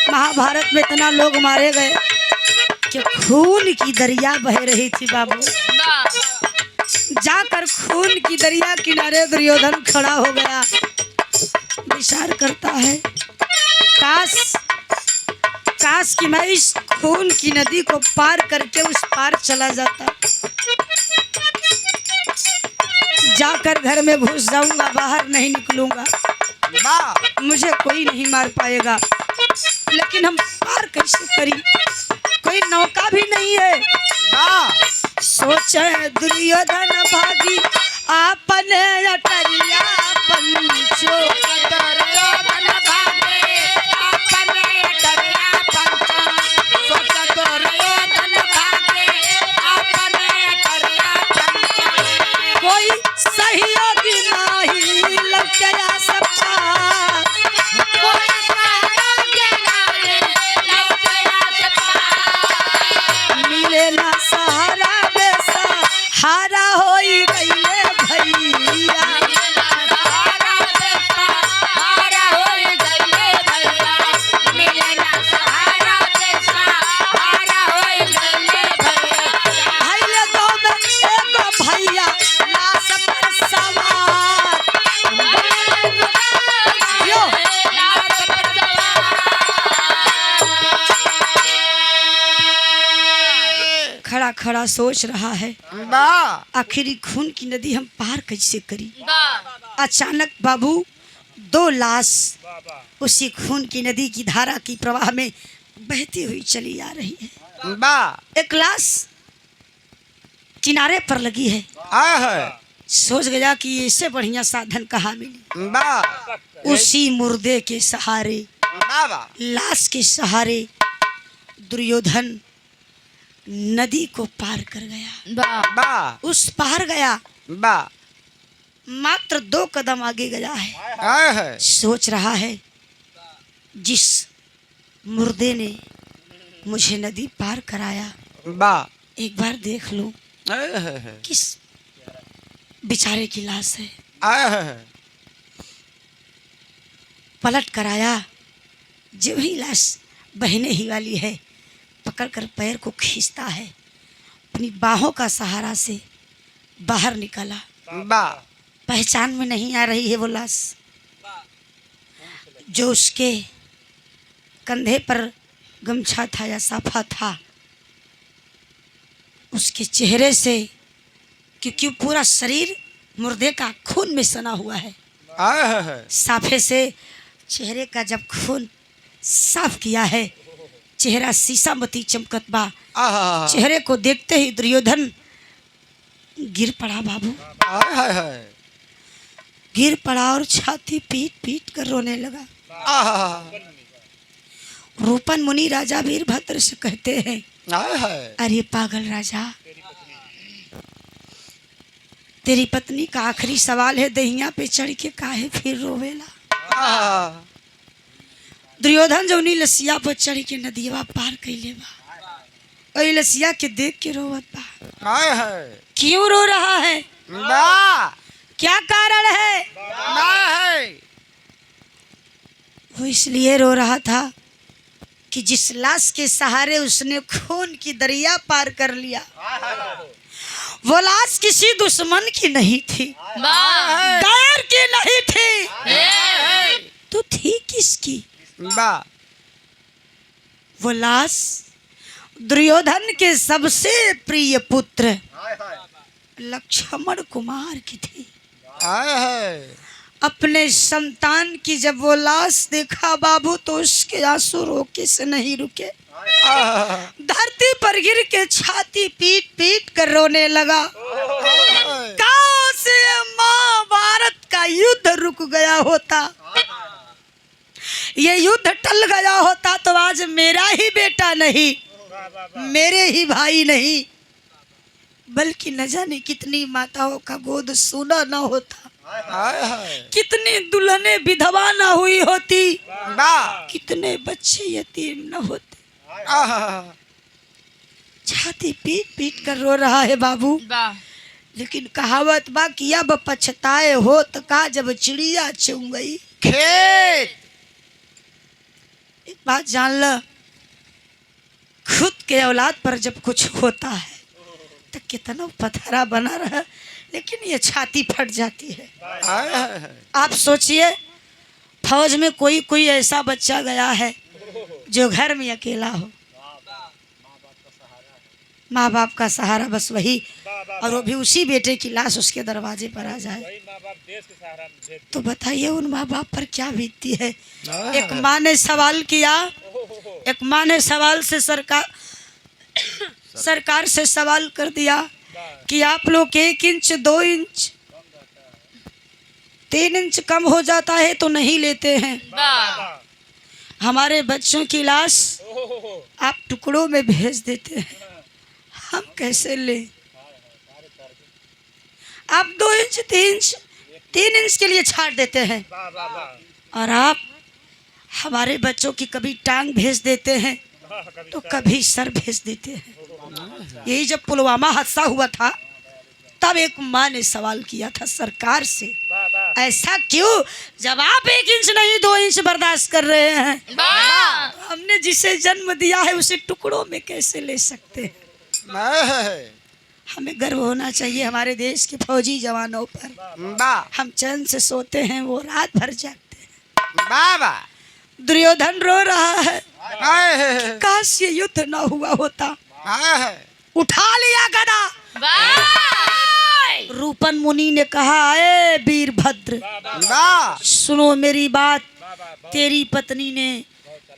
महाभारत में इतना लोग मारे गए कि खून की दरिया बह रही थी बाबू। जाकर खून की दरिया किनारे दुर्योधन खड़ा हो गया। विचार करता है काश कि मैं इस खून की नदी को पार करके उस पार चला जाता। जाकर घर में घुस जाऊंगा, बाहर नहीं निकलूंगा, मुझे कोई नहीं मार पाएगा। लेकिन हम पार कैसे करी? कोई नौका भी नहीं है। सोचे दुर्योधन भागी आपने अटरिया पंचो कोई सहयोगी नहीं लग गया सपा मिले ना सहारा बेसा हारा होई गईले भैया। हाइले दो में एगो भैया लाश पर सवार। यो खड़ा खड़ा सोच रहा है आखिर खून की नदी हम पार कैसे करी। अचानक बाबू दो लाश उसी खून की नदी की धारा की प्रवाह में बहती हुई चली आ रही है। एक लाश किनारे पर लगी है। सोच गया कि इससे बढ़िया साधन कहाँ मिली। उसी मुर्दे के सहारे, लाश के सहारे दुर्योधन नदी को पार कर गया। उस पार गया, मात्र 2 कदम आगे गया है। सोच रहा है जिस मुर्दे ने मुझे नदी पार कराया, एक बार देख लूं किस बेचारे की लाश है। पलट कर आया, जब ही लाश बहने ही वाली है, पकड़कर पैर को खींचता है, अपनी बाहों का सहारा से बाहर निकला। पहचान में नहीं आ रही है वो लाश। जो उसके कंधे पर गमछा था या साफा था, उसके चेहरे से, क्योंकि पूरा शरीर मुर्दे का खून में सना हुआ है, साफे से चेहरे का जब खून साफ किया है, चेहरा शीशामती चमकत बा। चेहरे को देखते ही दुर्योधन गिर पड़ा बाबू। गिर पड़ा और छाती पीट पीट कर रोने लगा। रूपन मुनि राजा वीरभद्र से कहते हैं, अरे पागल राजा, तेरी पत्नी का आखिरी सवाल है, दहिया पे चढ़ के काहे फिर रोवेला। दुर्योधन जो उन्हीं लसिया पर चढ़ के नदिया पार कैले बा, और लसिया के देख के रोवत बा। क्यों रो रहा है? क्या कारण है? वो इसलिए रो रहा था कि जिस लाश के सहारे उसने खून की दरिया पार कर लिया, वो लाश किसी दुश्मन की नहीं थी, गैर की नहीं थी, तो थी किसकी? वाह वो लाश दुर्योधन के सबसे प्रिय पुत्र लक्ष्मण कुमार की थी। आए है अपने संतान की जब वो लाश देखा बाबू, तो उसके आंसू रोके से नहीं रुके। धरती पर गिर के छाती पीट पीट कर रोने लगा। काश ये महाभारत का युद्ध रुक गया होता, ये युद्ध टल गया होता, तो आज मेरा ही बेटा नहीं, मेरे ही भाई नहीं, बल्कि न जाने कितनी माताओं का गोद सूना न होता, आए है कितनी दुल्हने विधवा न हुई होती, वाह कितने बच्चे यतीम न होते। छाती पीट पीट कर रो रहा है बाबू। लेकिन कहावत बा कि अब पछताए हो तो का जब चिड़िया चुंग गई। खेत एक बात जान ल, खुद के औलाद पर जब कुछ होता है तो कितना पथरा बना रहा, लेकिन ये छाती फट जाती है। आए है आप सोचिए, फौज में कोई कोई ऐसा बच्चा गया है जो घर में अकेला हो, माँ बाप का सहारा बस वही, और वो भी उसी बेटे की लाश उसके दरवाजे पर आ जाए, तो बताइए उन माँ बाप पर क्या बीतती है। एक माँ ने सवाल किया, एक माँ ने सवाल से सरकार से सवाल कर दिया कि आप लोग 1 इंच 2 इंच 3 इंच कम हो जाता है तो नहीं लेते हैं, हमारे बच्चों की लाश आप टुकड़ों में भेज देते हैं, हम कैसे ले? आप 2 इंच 3 इंच के लिए छाट देते हैं, और आप हमारे बच्चों की कभी टांग भेज देते हैं तो कभी सर भेज देते हैं। यही जब पुलवामा हादसा हुआ था, तब एक माँ ने सवाल किया था सरकार से, ऐसा क्यों? जब आप 1 इंच नहीं 2 इंच बर्दाश्त कर रहे हैं, तो हमने जिसे जन्म दिया है उसे टुकड़ों में कैसे ले सकते हैं? हमें गर्व होना चाहिए हमारे देश के फौजी जवानों पर। वाह हम चैन से सोते हैं, वो रात भर जागते हैं। बाबा दुर्योधन रो रहा है, आए है काश ये युद्ध न हुआ होता। आए है उठा लिया गदा। रूपन मुनि ने कहा, ए वीरभद्र वाह सुनो मेरी बात। तेरी पत्नी ने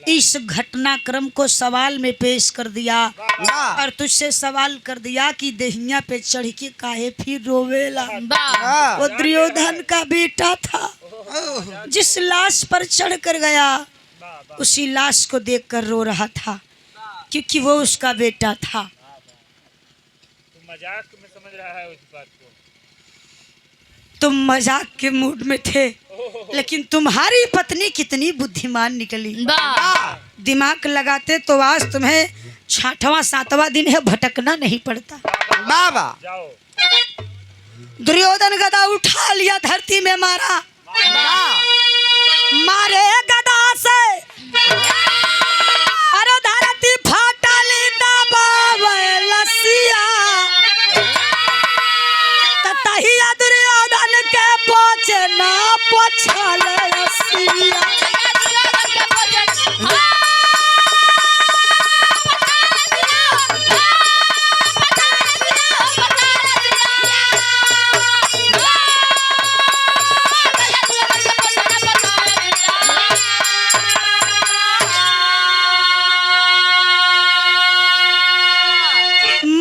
इस घटनाक्रम को सवाल में पेश कर दिया, वाह और तुझसे सवाल कर दिया कि देहिया पे चढ़ के काहे फिर रोवेला। वाह वो दुर्योधन का बेटा था, जिस लाश पर चढ़ कर गया उसी लाश को देखकर रो रहा था, क्योंकि वो उसका बेटा था। मजाक में समझ रहा है उस बात को। तुम मजाक के मूड में थे, लेकिन तुम्हारी पत्नी कितनी बुद्धिमान निकली। दिमाग लगाते तो आज तुम्हें 6वां 7वां दिन है भटकना नहीं पड़ता। बाबा जाओ दुर्योधन गदा उठा लिया, धरती में मारा, मारे गदा से, अरे धरती फाटली दबावे लसिया, तहिया दुर्योधन के पोछे ना पोछल लसिया।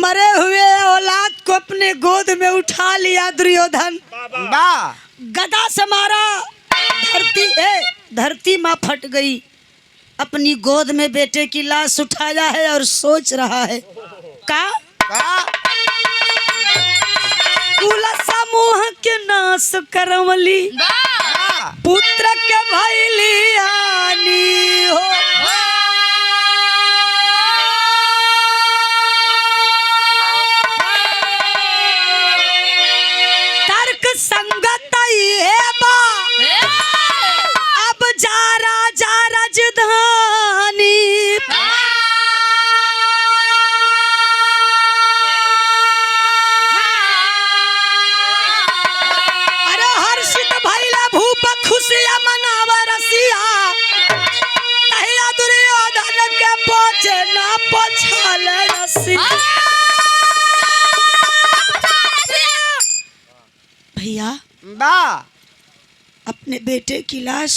मरे हुए औलाद को अपने गोद में उठा लिया दुर्योधन, वाह गदा से मारा, धरती माँ फट गई। अपनी गोद में बेटे की लाश उठाया है और सोच रहा है का कुल समूह के नाश करवली, पुत्र के भैली हानि हो। संगत ये बा अब जा राजा अपने बेटे की लाश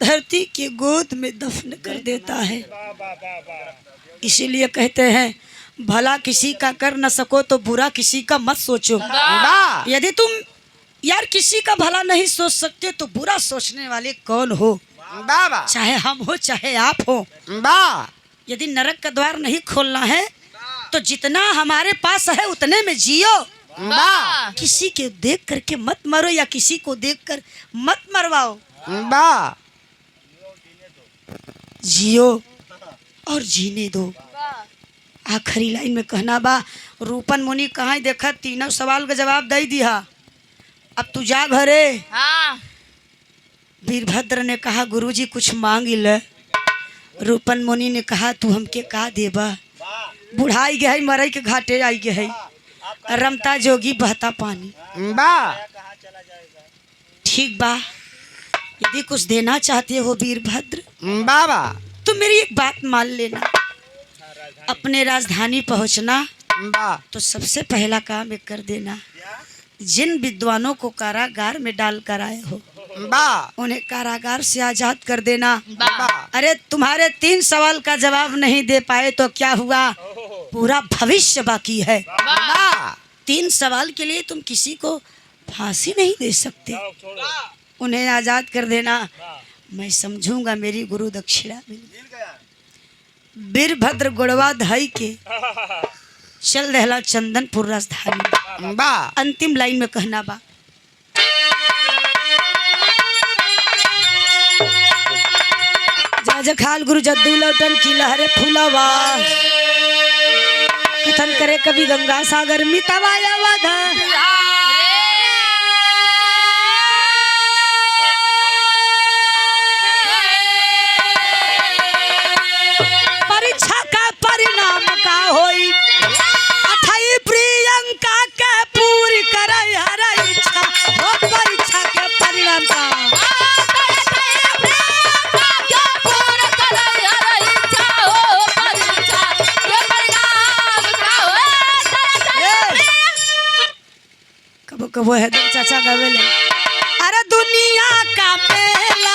धरती के गोद में दफन कर देता है। इसीलिए कहते हैं भला किसी का कर न सको तो बुरा किसी का मत सोचो। यदि तुम यार किसी का भला नहीं सोच सकते तो बुरा सोचने वाले कौन हो? चाहे हम हो चाहे आप हो। यदि नरक का द्वार नहीं खोलना है तो जितना हमारे पास है उतने में जियो। किसी के देख करके मत मरो या किसी को देखकर मत मरवाओ। जियो और जीने दो। आखिरी लाइन में कहना बा रूपन मुनि कहाँ देखा तीनों सवाल का जवाब दे दिया। अब तू जा घरे। वीरभद्र ने कहा गुरुजी कुछ मांग ले। रूपन मुनि ने कहा तू हमके का देबा? बुढ़ाई गए मरई के घाटे आई गए रमता जोगी बहता पानी। ठीक बा यदि कुछ देना चाहते हो वीरभद्र तो मेरी एक बात मान लेना। अपने राजधानी पहुंचना तो सबसे पहला काम एक कर देना। जिन विद्वानों को कारागार में डाल कर आए हो उन्हें कारागार से आजाद कर देना। अरे तुम्हारे 3 सवाल का जवाब नहीं दे पाए तो क्या हुआ? पूरा भविष्य बाकी है। 3 सवाल के लिए तुम किसी को फांसी नहीं दे सकते। उन्हें आजाद कर देना। मैं समझूंगा मेरी गुरु दक्षिणा मिल। वीरभद्र गुड़वा धई के चल रहला चंदनपुर राजधानी। अंतिम लाइन में कहना बा जखाल गुरु जद्दू लौटन की लहरे फुलावा कथन करे कभी गंगा सागर मितवाया वाधा। परीक्षा का परिणाम का होई अथई प्रियंका के पूरी करे हर इच्छा। वो परीक्षा के परिणाम का कबो है चाचा गावे ले। अरे दुनिया का मेला